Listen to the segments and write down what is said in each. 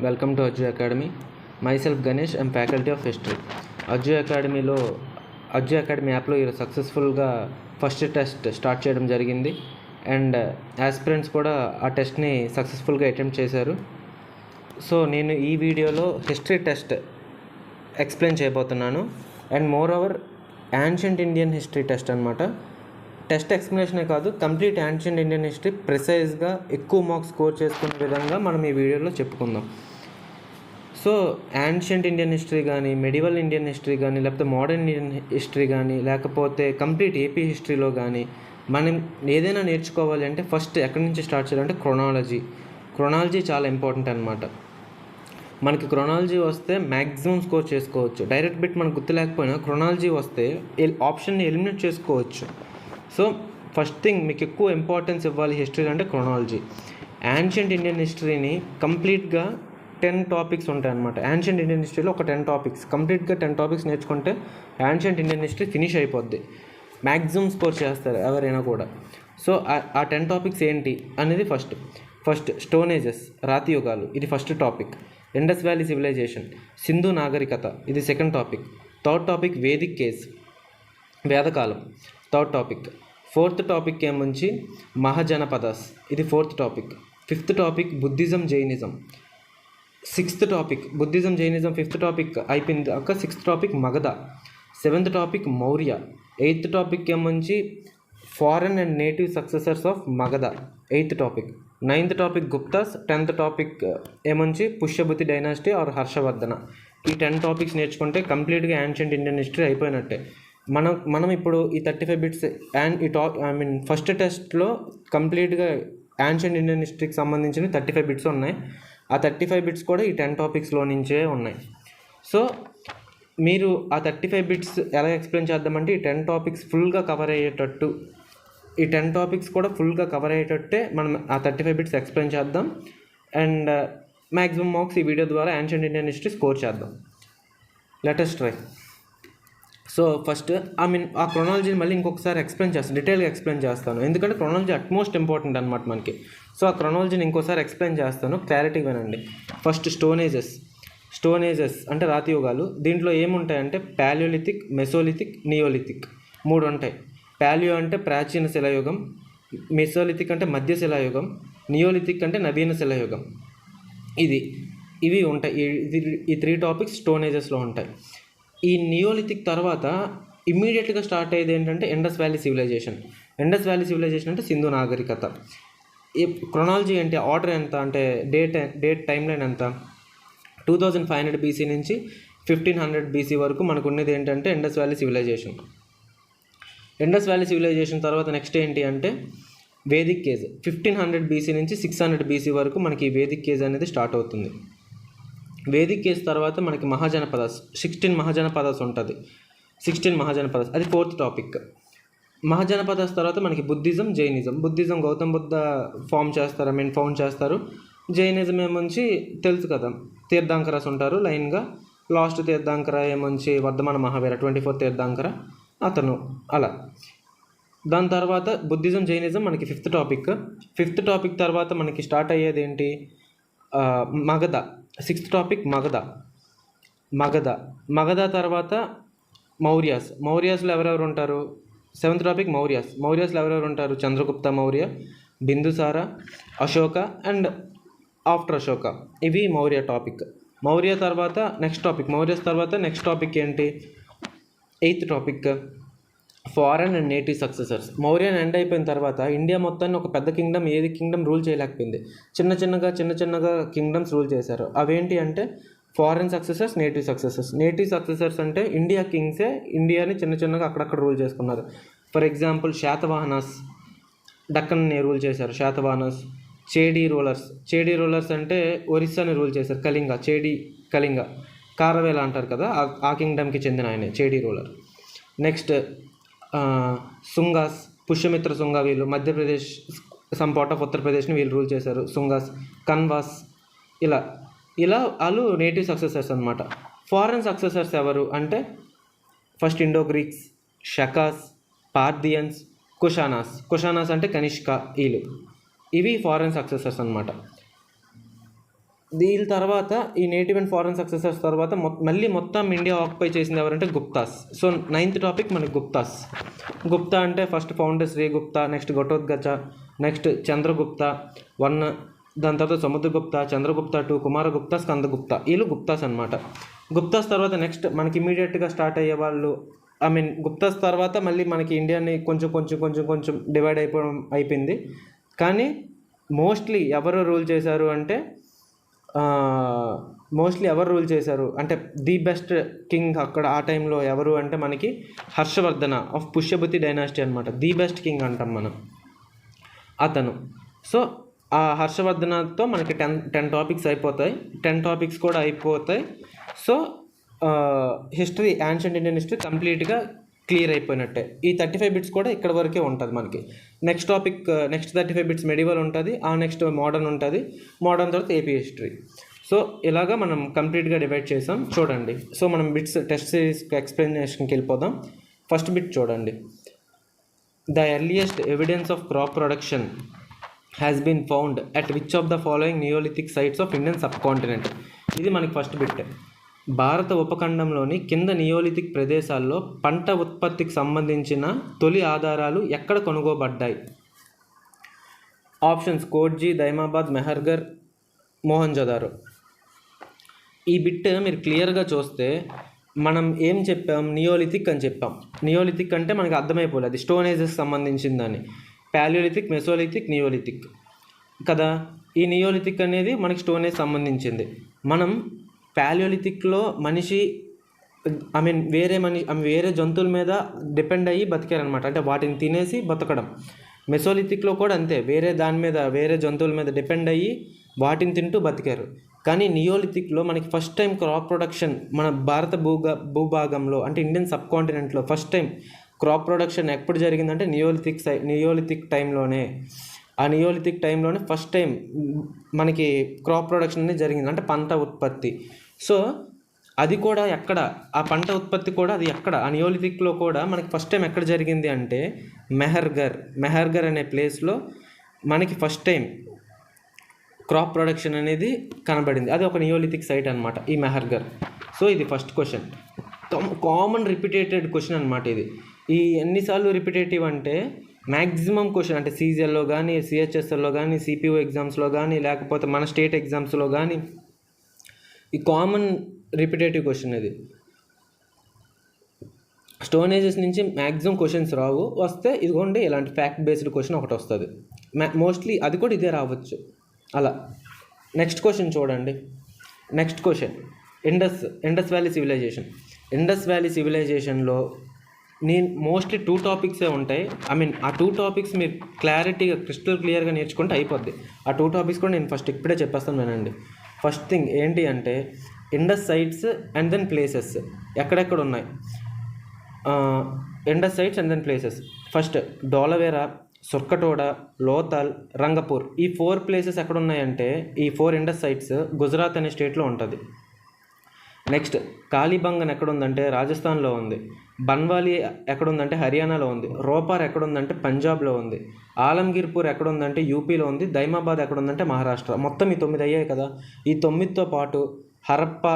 Welcome to Ajju academy. Myself Ganesh, I'm faculty of history. Ajju academy యాప్లో ఈరోజు సక్సెస్ఫుల్గా ఫస్ట్ టెస్ట్ స్టార్ట్ చేయడం జరిగింది. అండ్ యాస్పిరెంట్స్ కూడా ఆ టెస్ట్ని సక్సెస్ఫుల్గా అటెంప్ట్ చేశారు. సో నేను ఈ వీడియోలో హిస్టరీ టెస్ట్ ఎక్స్ప్లెయిన్ చేయబోతున్నాను. And more over ancient Indian history test అనమాట. టెస్ట్ ఎక్స్ప్లెనేషనే కాదు, కంప్లీట్ యాన్షియంట్ ఇండియన్ హిస్టరీ ప్రిసైజ్గా ఎక్కువ మార్క్స్ స్కోర్ చేసుకునే విధంగా మనం ఈ వీడియోలో చెప్పుకుందాం. సో యాన్షియంట్ ఇండియన్ హిస్టరీ కానీ, మెడివల్ ఇండియన్ హిస్టరీ కానీ, లేకపోతే మోడర్న్ ఇండియన్ హిస్టరీ కానీ, లేకపోతే కంప్లీట్ ఏపీ హిస్టరీలో కానీ మనం ఏదైనా నేర్చుకోవాలి అంటే ఫస్ట్ ఎక్కడి నుంచి స్టార్ట్ చేయాలంటే క్రొనాలజీ చాలా ఇంపార్టెంట్ అనమాట. మనకి క్రొనాలజీ వస్తే మ్యాక్సిమం స్కోర్ చేసుకోవచ్చు. డైరెక్ట్ బిట్ మనకు గుర్తు లేకపోయినా క్రొనాలజీ వస్తే ఆప్షన్ని ఎలిమినేట్ చేసుకోవచ్చు. సో ఫస్ట్ థింగ్ మీకు ఎక్కువ ఇంపార్టెన్స్ ఇవ్వాలి హిస్టరీ అంటే క్రొనాలజీ. యాన్షియంట్ ఇండియన్ హిస్టరీని కంప్లీట్గా 10 టాపిక్స్ ఉంటాయి అన్నమాట. యాన్షియంట్ ఇండియన్ హిస్టరీలో ఒక 10 టాపిక్స్, కంప్లీట్గా 10 టాపిక్స్ నేర్చుకుంటే యాన్షియంట్ ఇండియన్ హిస్టరీ ఫినిష్ అయిపోద్ది. మ్యాక్సిమం స్కోర్ చేస్తారు ఎవరైనా కూడా. సో ఆ 10 టాపిక్స్ ఏంటి అనేది ఫస్ట్ స్టోన్ ఏజెస్, రాతి యుగాలు, ఇది first topic. Indus valley civilization, Sindhu నాగరికత, ఇది second topic. Third topic Vedic age, వేదకాలం, థర్డ్ టాపిక్. ఫోర్త్ టాపిక్ ఏముంచి మహాజనపదాస్, ఇది fourth topic. Fifth topic Buddhism Jainism. Sixth topic Buddhism Jainism, fifth topic అయిపోయింది దాకా sixth topic Magadha. Seventh topic Maurya. Eighth topic ఏముంచి foreign and native successors of Magadha, eighth topic. Ninth topic Guptas. 10th topic ఏముంచి Pushyabhuti dynasty or Harshavardhana. ఈ 10 topics నేర్చుకుంటే కంప్లీట్గా ancient Indian history అయిపోయినట్టే. మనం ఇప్పుడు ఈ 35 బిట్స్ అండ్ ఫస్ట్ టెస్ట్లో కంప్లీట్గా యాన్షియంట్ ఇండియన్ హిస్టరీకి సంబంధించిన 35 బిట్స్ ఉన్నాయి. ఆ 35 బిట్స్ కూడా ఈ 10 టాపిక్స్లో నుంచే ఉన్నాయి. సో మీరు ఆ 35 బిట్స్ ఎలా ఎక్స్ప్లెయిన్ చేద్దామంటే ఈ 10 టాపిక్స్ ఫుల్గా కవర్ అయ్యేటట్టు, ఈ 10 టాపిక్స్ కూడా ఫుల్గా కవర్ అయ్యేటట్టే మనం ఆ 35 బిట్స్ ఎక్స్ప్లెయిన్ చేద్దాం. అండ్ మ్యాక్సిమం మార్క్స్ ఈ వీడియో ద్వారా యాన్షియంట్ ఇండియన్ హిస్టరీ స్కోర్ చేద్దాం. Let us try. So first ఆ క్రొనాలజీని మళ్ళీ ఇంకొకసారి డీటెయిల్గా ఎక్స్ప్లెయిన్ చేస్తాను. ఎందుకంటే క్రొనాలజీ అట్మోస్ట్ ఇంపార్టెంట్ అనమాట మనకి. సో ఆ క్రొనాలజీని ఇంకోసారి ఎక్స్ప్లెయిన్ చేస్తాను, క్లారిటీ వినండి. ఫస్ట్ స్టోన్ ఏజెస్ అంటే రాతి యుగాలు. దీంట్లో ఏముంటాయంటే పాలియోలిథిక్, మెసోలిథిక్, నియోలిథిక్ 3 ఉంటాయి. పాలియో అంటే ప్రాచీన శిలాయుగం, మెసోలిథిక్ అంటే మధ్య శిలాయుగం, నియోలిథిక్ అంటే నవీన శిలాయుగం. ఇవి ఉంటాయి. ఈ 3 టాపిక్స్ స్టోన్ ఏజెస్లో ఉంటాయి. ఈ నియోలిథిక్ తర్వాత ఇమ్మీడియట్గా స్టార్ట్ అయ్యేది ఏంటంటే ఇండస్ వ్యాలీ సివిలైజేషన్ అంటే సింధు నాగరికత. ఈ క్రొనాలజీ ఏంటి, ఆర్డర్ ఎంత అంటే డేట్ టైం లైన్ ఎంత, 2500 BC నుంచి 1500 BC వరకు మనకు ఉన్నది ఏంటంటే ఇండస్ వ్యాలీ సివిలైజేషన్ తర్వాత నెక్స్ట్ ఏంటి అంటే వేదిక్ కేజ్. 1500 BC నుంచి 600 BC వరకు మనకి ఈ వేదిక్ కేజ్ అనేది స్టార్ట్ అవుతుంది. వేదిక్ కేజ్ తర్వాత మనకి మహాజనపదాస్, 16 మహాజనపదాస్ ఉంటుంది. 16 మహాజనపదాస్ అది ఫోర్త్ టాపిక్. మహాజనపదాస్ తర్వాత మనకి బుద్ధిజం గౌతమ్ బుద్ధ ఫౌండ్ చేస్తారు. జైనిజం ఏముంచి తెలుసు కదా, తీర్థంకరస్ ఉంటారు లైన్గా. లాస్ట్ తీర్థంకర ఏముంచి వర్ధమాన మహావీర, 24th తీర్థంకర అతను. అలా దాని తర్వాత బుద్ధిజం జైనిజం మనకి ఫిఫ్త్ టాపిక్ తర్వాత మనకి స్టార్ట్ అయ్యేది ఏంటి మగధ. 6th టాపిక్ మగధ తర్వాత మౌర్యాస్లో ఎవరెవరు ఉంటారు. 7th టాపిక్ మౌర్యాస్లో ఎవరెవరు ఉంటారు, చంద్రగుప్త మౌర్య, బిందుసార, అశోక అండ్ ఆఫ్టర్ అశోక. ఇవి మౌర్య టాపిక్. మౌర్యాస్ తర్వాత నెక్స్ట్ టాపిక్ ఏంటి 8th topic foreign and native successors. Mauryan end అయిపోయిన తర్వాత ఇండియా మొత్తాన్ని ఒక పెద్ద కింగ్డమ్ రూల్ చేయలేకపోయింది. చిన్న చిన్నగా కింగ్డమ్స్ రూల్ చేశారు. అవేంటి అంటే ఫారెన్ సక్సెసర్స్, నేటివ్ సక్సెసర్స్ అంటే ఇండియా కింగ్సే ఇండియాని చిన్నగా అక్కడక్కడ రూల్ చేసుకున్నారు. ఫర్ ఎగ్జాంపుల్ శాతవాహనాస్ డక్కన్ని రూల్ చేశారు. చేడీ రూలర్స్ అంటే ఒరిస్సాని రూల్ చేశారు. కళింగ కారవేల అంటారు కదా, ఆ కింగ్డమ్కి చెందిన ఆయనే చేడీ రూలర్. నెక్స్ట్ సుంగాస్, పుష్యమిత్ర సుంగా, వీళ్ళు మధ్యప్రదేశ్ సమ్ పార్ట్ ఆఫ్ ఉత్తరప్రదేశ్ని వీళ్ళు రూల్ చేశారు. సుంగాస్, కన్వాస్, ఇలా వాళ్ళు నేటివ్ సక్సెసర్స్ అనమాట. ఫారెన్ సక్సెసర్స్ ఎవరు అంటే ఫస్ట్ ఇండో గ్రీక్స్, షకాస్, పార్థియన్స్, కుషానాస్ అంటే కనిష్క, ఇవి ఫారెన్ సక్సెసర్స్ అనమాట. దీని తర్వాత ఈ నేటివ్ అండ్ ఫారెన్ సక్సెసర్స్ తర్వాత మళ్ళీ మొత్తం ఇండియా ఆక్యుపై చేసింది ఎవరంటే గుప్తాస్. సో 9th టాపిక్ మనకి గుప్తాస్. గుప్తా అంటే first founder Srigupta, next Ghatotkacha, next Chandragupta 1, దాని తర్వాత సముద్రగుప్త, చంద్రగుప్త 2, కుమారగుప్త, స్కందగుప్త, వీళ్ళు గుప్తాస్ అనమాట. గుప్తాస్ తర్వాత నెక్స్ట్ మనకి ఇమీడియట్గా స్టార్ట్ అయ్యే వాళ్ళు గుప్తాస్ తర్వాత మళ్ళీ మనకి ఇండియాని కొంచెం డివైడ్ అయిపోయింది. కానీ మోస్ట్లీ ఎవరు రూల్ చేశారు అంటే ది బెస్ట్ కింగ్ అక్కడ ఆ టైంలో ఎవరు అంటే మనకి హర్షవర్ధన ఆఫ్ పుష్యభూతి డైనాసిటీ అనమాట. ది బెస్ట్ కింగ్ అంటాం మనం అతను. సో ఆ హర్షవర్ధనతో మనకి 10 టాపిక్స్ అయిపోతాయి. 10 టాపిక్స్ కూడా అయిపోతాయి. So history, ancient Indian history కంప్లీట్గా క్లియర్ అయిపోయినట్టే. ఈ 35 బిట్స్ కూడా ఇక్కడ వరకే ఉంటుంది మనకి. నెక్స్ట్ 35 బిట్స్ మెడివల్ ఉంటుంది, ఆ నెక్స్ట్ మోడర్న్ ఉంటుంది, మోడర్న్ తర్వాత ఏపీ హిస్టరీ. సో ఇలాగా మనం కంప్లీట్గా డివైడ్ చేసాం చూడండి. సో మనం బిట్స్ టెస్ట్ సిరీస్ ఎక్స్ప్లెనేషన్కి వెళ్ళిపోదాం. ఫస్ట్ బిట్ చూడండి. The earliest evidence of crop production has been found at which of the following neolithic sites of Indian subcontinent. ఇది మనకి ఫస్ట్ బిట్. భారత ఉపఖండంలోని కింద నియోలిథిక్ ప్రదేశాల్లో పంట ఉత్పత్తికి సంబంధించిన తొలి ఆధారాలు ఎక్కడ కనుగొనబడ్డాయి? ఆప్షన్స్ కోట్జీ, దైమాబాద్, మెహర్గర్, మోహన్జదారో. ఈ బిట్ మీరు క్లియర్గా చూస్తే మనం ఏం చెప్పాం? నియోలిథిక్ అని చెప్పాం. నియోలిథిక్ అంటే మనకి అర్థమైపోలేదు, అది స్టోన్ ఏజెస్ సంబంధించిందని. ప్యాలియోలిథిక్, మెసోలిథిక్, నియోలిథిక్ కదా. ఈ నియోలిథిక్ అనేది మనకి స్టోన్ ఏజ్ సంబంధించింది. మనం ప్యాలియోలిథిక్లో మనిషి వేరే జంతువుల మీద డిపెండ్ అయ్యి బతికారనమాట, అంటే వాటిని తినేసి బతకడం. మెసోలిథిక్లో కూడా అంతే, వేరే జంతువుల మీద డిపెండ్ అయ్యి వాటిని తింటూ బతికారు. కానీ నియోలిథిక్లో మనకి ఫస్ట్ టైం క్రాప్ ప్రొడక్షన్ మన భారత భూభాగంలో అంటే ఇండియన్ సబ్ కాంటినెంట్లో ఫస్ట్ టైం క్రాప్ ప్రొడక్షన్ ఎప్పుడు జరిగిందంటే నియోలిథిక్ టైంలోనే. ఆ నియోలిథిక్ టైంలోనే ఫస్ట్ టైం మనకి క్రాప్ ప్రొడక్షన్ అనేది జరిగింది, అంటే పంట ఉత్పత్తి. సో అది కూడా ఎక్కడ, ఆ పంట ఉత్పత్తి కూడా అది ఎక్కడ, ఆ నియోలిథిక్లో కూడా మనకి ఫస్ట్ టైం ఎక్కడ జరిగింది అంటే మెహర్గర్ అనే ప్లేస్లో మనకి ఫస్ట్ టైం క్రాప్ ప్రొడక్షన్ అనేది కనబడింది. అది ఒక నియోలిథిక్ సైట్ అనమాట ఈ మెహర్గర్. సో ఇది first question, common repeated question అనమాట ఇది. ఈ ఎన్నిసార్లు రిపీటేటివ్ అంటే మ్యాక్సిమం క్వశ్చన్, అంటే సీజీఎల్లో కానీ, సిహెచ్ఎస్ఎల్లో కానీ, సిపిఓ ఎగ్జామ్స్లో కానీ, లేకపోతే మన స్టేట్ ఎగ్జామ్స్లో కానీ ఈ కామన్ రిపీటేటివ్ క్వశ్చన్ ఇది. స్టోన్ ఏజెస్ నుంచి మ్యాక్సిమం క్వశ్చన్స్ రావు, వస్తే ఇదిగోండి ఇలాంటి ఫ్యాక్ట్ బేస్డ్ క్వశ్చన్ ఒకటి వస్తుంది. మోస్ట్లీ అది కూడా ఇదే రావచ్చు అలా. నెక్స్ట్ క్వశ్చన్ చూడండి. Next question Indus valley civilization. Indus valley సివిలైజేషన్లో నేను మోస్ట్లీ 2 టాపిక్సే ఉంటాయి. ఆ 2 టాపిక్స్ మీరు క్లారిటీగా క్రిస్టల్ క్లియర్గా నేర్చుకుంటే అయిపోద్ది. ఆ 2 టాపిక్స్ కూడా నేను ఫస్ట్ ఇప్పుడే చెప్పేస్తాను వినండి. ఫస్ట్ థింగ్ ఏంటి అంటే Indus sites and then places ఎక్కడెక్కడ ఉన్నాయి. Indus sites and then places. First Dholavira, Surkotada, Lothal, Rangpur. ఈ 4 ప్లేసెస్ ఎక్కడ ఉన్నాయంటే ఈ 4 ఇండస్ సైట్స్ గుజరాత్ అనే స్టేట్లో ఉంటుంది. నెక్స్ట్ కాళీబంగన్ ఎక్కడుందంటే రాజస్థాన్లో ఉంది. బన్వాలి ఎక్కడుందంటే హర్యానాలో ఉంది. రోపార్ ఎక్కడుందంటే పంజాబ్లో ఉంది. ఆలంగీర్పూర్ ఎక్కడుందంటే యూపీలో ఉంది. దైమాబాద్ ఎక్కడుందంటే మహారాష్ట్ర. మొత్తం ఈ 9 అయ్యాయి కదా. ఈ 9తో పాటు హరప్పా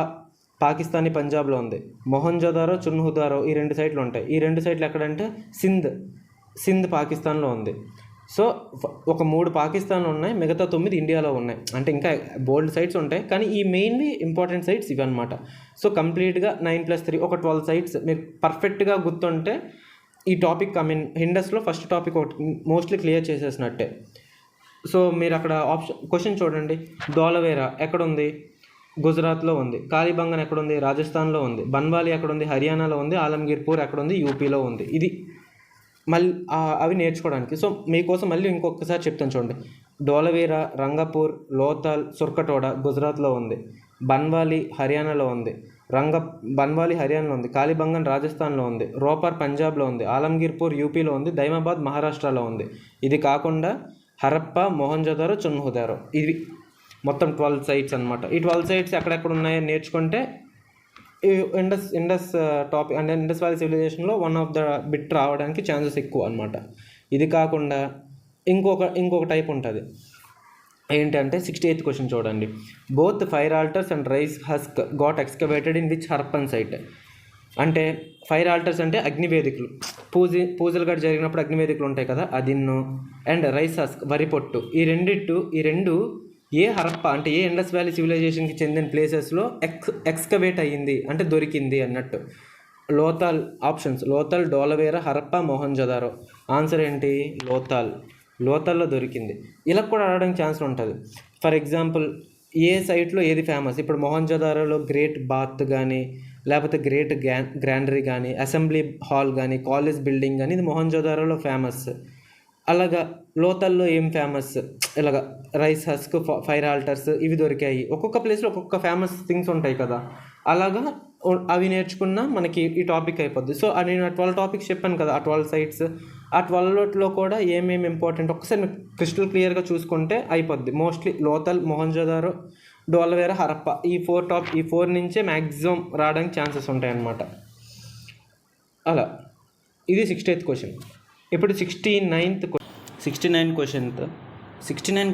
పాకిస్తానీ పంజాబ్లో ఉంది. మొహంజదారో, చున్హుదారో ఈ 2 సైట్లు ఉంటాయి. ఈ 2 సైట్లు ఎక్కడంటే సింధ్ పాకిస్తాన్లో ఉంది. సో ఒక 3 పాకిస్తాన్లో ఉన్నాయి, మిగతా 9 ఇండియాలో ఉన్నాయి. అంటే ఇంకా బోల్డ్ సైట్స్ ఉంటాయి, కానీ ఈ మెయిన్వి ఇంపార్టెంట్ సైట్స్ ఇవి అనమాట. సో కంప్లీట్గా 9+3 ఒక 12 సైట్స్ మీరు పర్ఫెక్ట్గా గుర్తుంటే ఈ టాపిక్ ఇండస్లో ఫస్ట్ టాపిక్ ఒకటి మోస్ట్లీ క్లియర్ చేసేసినట్టే. సో మీరు అక్కడ క్వశ్చన్ చూడండి. డోలవేరా ఎక్కడుంది? గుజరాత్లో ఉంది. కాళీబంగన్ ఎక్కడుంది? రాజస్థాన్లో ఉంది. బన్వాలి ఎక్కడుంది? హర్యానాలో ఉంది. ఆలంగీర్పూర్ ఎక్కడుంది? యూపీలో ఉంది. ఇది మళ్ళీ అవి నేర్చుకోవడానికి. సో మీకోసం మళ్ళీ ఇంకొకసారి చెప్తాను చూడండి. డోలవేరా, రంగపూర్, లోథల్, సుర్కటోడా గుజరాత్లో ఉంది. బన్వాలి హర్యానాలో ఉంది. హర్యానాలో ఉంది. కాళీబంగన్ రాజస్థాన్లో ఉంది. రోపార్ పంజాబ్లో ఉంది. ఆలంగీర్పూర్ యూపీలో ఉంది. దైమాబాద్ మహారాష్ట్రలో ఉంది. ఇది కాకుండా హరప్పా, మొహంజదారో, చున్హుదారో ఇవి మొత్తం 12 సైట్స్ అనమాట. ఈ 12 సైట్స్ ఎక్కడెక్కడ ఉన్నాయని నేర్చుకుంటే ఇండస్ టాపిక్ అంటే ఇండస్ వ్యాలీ సివిలైజేషన్లో వన్ ఆఫ్ ద బిట్ రావడానికి ఛాన్సెస్ ఎక్కువ అనమాట. ఇది కాకుండా ఇంకొక టైప్ ఉంటుంది. ఏంటంటే 68th క్వశ్చన్ చూడండి. Both fire altars and rice husk got excavated in which Harappan site. అంటే ఫైర్ ఆల్టర్స్ అంటే అగ్నివేదికలు, పూజలు గట్రా జరిగినప్పుడు అగ్నివేదికలు ఉంటాయి కదా, అదిన్ను, అండ్ రైస్ హస్క్ వరి పొట్టు, ఈ రెండు ఏ హరప్ప అంటే ఏ ఇండస్ వ్యాలీ సివిలైజేషన్కి చెందిన ప్లేసెస్లో ఎక్స్కవేట్ అయ్యింది అంటే దొరికింది అన్నట్టు. లోతాల్ ఆప్షన్స్ లోతాల్, డోలవేరా, హరప్ప, మొహంజదారో. ఆన్సర్ ఏంటి? లోతాల్లో దొరికింది. ఇలా కూడా అడగడానికి ఛాన్స్ ఉంటుంది. ఫర్ ఎగ్జాంపుల్ ఏ సైట్లో ఏది ఫేమస్, ఇప్పుడు మొహంజదారోలో గ్రేట్ బాత్ కానీ, లేకపోతే గ్రేట్ గ్రాండరీ కానీ, అసెంబ్లీ హాల్ కానీ, కాలేజ్ బిల్డింగ్ కానీ, ఇది మొహంజదారోలో ఫేమస్. అలాగా లోతల్లో ఏం ఫేమస్, ఇలాగ రైస్ హస్క్, ఫైర్ ఆల్టర్స్ ఇవి దొరికాయి. ఒక్కొక్క ప్లేస్లో ఒక్కొక్క ఫేమస్ థింగ్స్ ఉంటాయి కదా, అలాగా అవి నేర్చుకున్నా మనకి ఈ టాపిక్ అయిపోద్ది. సో నేను 12 టాపిక్స్ చెప్పాను కదా, ఆ 12 సైట్స్, ఆ 12లో కూడా ఏమేమి ఇంపార్టెంట్ ఒకసారి మీకు క్రిస్టల్ క్లియర్గా చూసుకుంటే అయిపోద్ది. మోస్ట్లీ లోతల్, మొహంజదారో, డోలవేరా, హరప్ప ఈ 4 నుంచే మ్యాక్సిమం రావడానికి ఛాన్సెస్ ఉంటాయన్నమాట. అలా ఇది 68th క్వశ్చన్. ఇప్పుడు 69th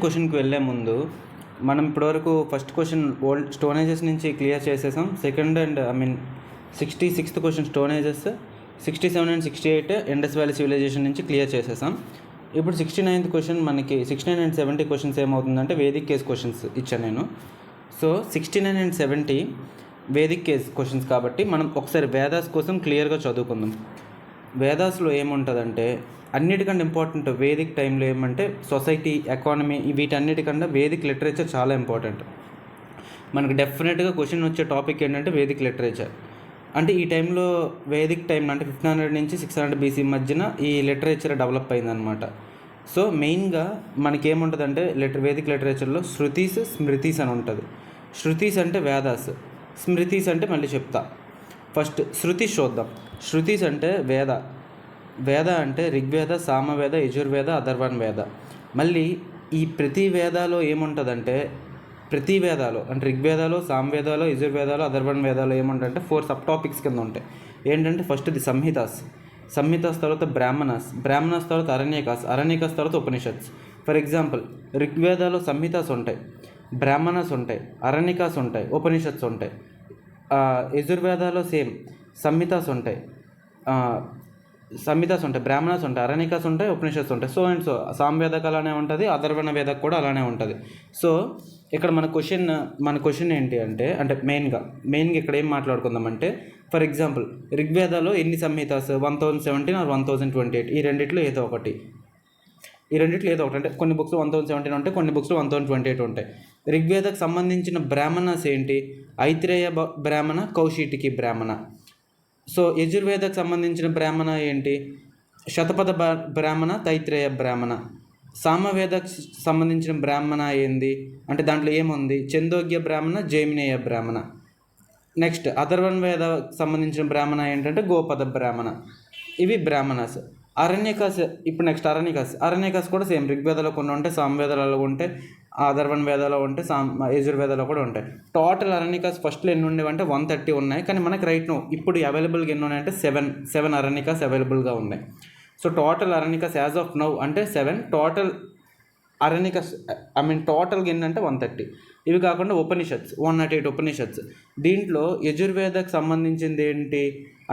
క్వశ్చన్కి వెళ్ళే ముందు మనం ఇప్పటివరకు ఫస్ట్ క్వశ్చన్ ఓల్డ్ స్టోనేజెస్ నుంచి క్లియర్ చేసేసాం. Second and 66th question stone ages, 67 and 68 Indus valley civilization నుంచి క్లియర్ చేసేసాం. ఇప్పుడు 69th క్వశ్చన్ మనకి 69 and 70 క్వశ్చన్స్ ఏమవుతుందంటే వేదిక్ కేస్ క్వశ్చన్స్ ఇచ్చాను నేను. So 69 and 70 Vedic age questions కాబట్టి మనం ఒకసారి వేదాస్ కోసం క్లియర్గా చదువుకుందాం. వేదాస్లో ఏముంటుందంటే అన్నిటికంటే ఇంపార్టెంట్ వేదిక్ టైంలో ఏమంటే సొసైటీ, ఎకానమీ, వీటన్నిటికన్నా వేదిక్ లిటరేచర్ చాలా ఇంపార్టెంట్. మనకు డెఫినెట్గా క్వశ్చన్ వచ్చే టాపిక్ ఏంటంటే వేదిక్ లిటరేచర్. అంటే ఈ టైంలో వేదిక్ టైం అంటే 1500 నుంచి 600 BC మధ్యన ఈ లిటరేచర్ డెవలప్ అయిందనమాట. సో మెయిన్గా మనకేముంటుందంటే వేదిక్ లిటరేచర్లో శృతీస్, స్మృతీస్ అని ఉంటుంది. శృతీస్ అంటే వేదాస్, స్మృతీస్ అంటే మళ్ళీ చెప్తా. ఫస్ట్ శృతీస్ చూద్దాం. శృతీస్ అంటే వేద అంటే ఋగ్వేద, సామవేద, యజుర్వేద, అథర్వణ వేద. మళ్ళీ ఈ ప్రతి వేదాలో ఏముంటుందంటే ప్రతి వేదాలు అంటే ఋగ్వేదాలు, సామవేదాలు, యజుర్వేదాలు, అథర్వణ వేదాలు ఏముంటాయంటే 4 సబ్ టాపిక్స్ కింద ఉంటాయి. ఏంటంటే ఫస్ట్ది సంహితాస్ తర్వాత బ్రాహ్మణాస్ తర్వాత అరణ్యకాస్ తర్వాత ఉపనిషత్స్. ఫర్ ఎగ్జాంపుల్ ఋగ్వేదాలో సంహితాస్ ఉంటాయి, బ్రాహ్మణాస్ ఉంటాయి, అరణ్యకాస్ ఉంటాయి, ఉపనిషత్స్ ఉంటాయి. యజుర్వేదాలో సేమ్ సంహితాస్ ఉంటాయి, బ్రాహ్మణాస్ ఉంటాయి, అరణ్యకాస్ ఉంటాయి, ఉపనిషత్స్ ఉంటాయి. సో అండ్ సో సామవేదకు అలానే ఉంటుంది, అథర్వణ వేదకు కూడా అలానే ఉంటుంది. సో ఇక్కడ మన క్వశ్చన్ ఏంటి అంటే మెయిన్గా ఇక్కడ ఏం మాట్లాడుకుందామంటే ఫర్ ఎగ్జాంపుల్ ఋగ్వేదాలో ఎన్ని సంహితాస్, 1017 or 1028, ఈ రెండిట్లో ఏదో ఒకటి అంటే కొన్ని బుక్స్ 1017 ఉంటాయి, కొన్ని బుక్స్లో 1028 ఉంటాయి. ఋగ్వేదకు సంబంధించిన బ్రాహ్మణాస్ ఏంటి? ఐత్రేయ బ్రాహ్మణ, కౌశిటికి బ్రాహ్మణ. సో యజుర్వేదకు సంబంధించిన బ్రాహ్మణ ఏంటి? శతపథ బ్రాహ్మణ, తైత్రేయ బ్రాహ్మణ. సామవేదకు సంబంధించిన బ్రాహ్మణ ఏంది అంటే దాంట్లో ఏముంది? చందోగ్య బ్రాహ్మణ, జైమినేయ బ్రాహ్మణ. నెక్స్ట్ అథర్వణ వేదకు సంబంధించిన బ్రాహ్మణ ఏంటంటే గోపద బ్రాహ్మణ. ఇవి బ్రాహ్మణాస్. అరణ్యకాస్, ఇప్పుడు నెక్స్ట్ అరణ్యకాస్ కూడా సేమ్ ఋగ్వేదాలో కొన్ని ఉంటాయి, సామవేదాలలో ఉంటాయి, అథర్వణ వేదాలో ఉంటాయి, యజుర్వేదాలో కూడా ఉంటాయి. టోటల్ అరణ్యకాస్ ఫస్ట్లో ఎన్ని ఉండేవంటే 130 ఉన్నాయి. కానీ మనకి రైట్ నో ఇప్పుడు అవైలబుల్గా ఎన్ని ఉన్నాయంటే 7 అరణ్యకాస్ అవైలబుల్గా ఉన్నాయి. So total Aranyakas as of now అంటే 7. టోటల్ అరణ్యకాస్ టోటల్గా ఏంటంటే 130. ఇవి కాకుండా ఉపనిషత్స్ 108 ఉపనిషత్స్. దీంట్లో యజుర్వేదకు సంబంధించింది ఏంటి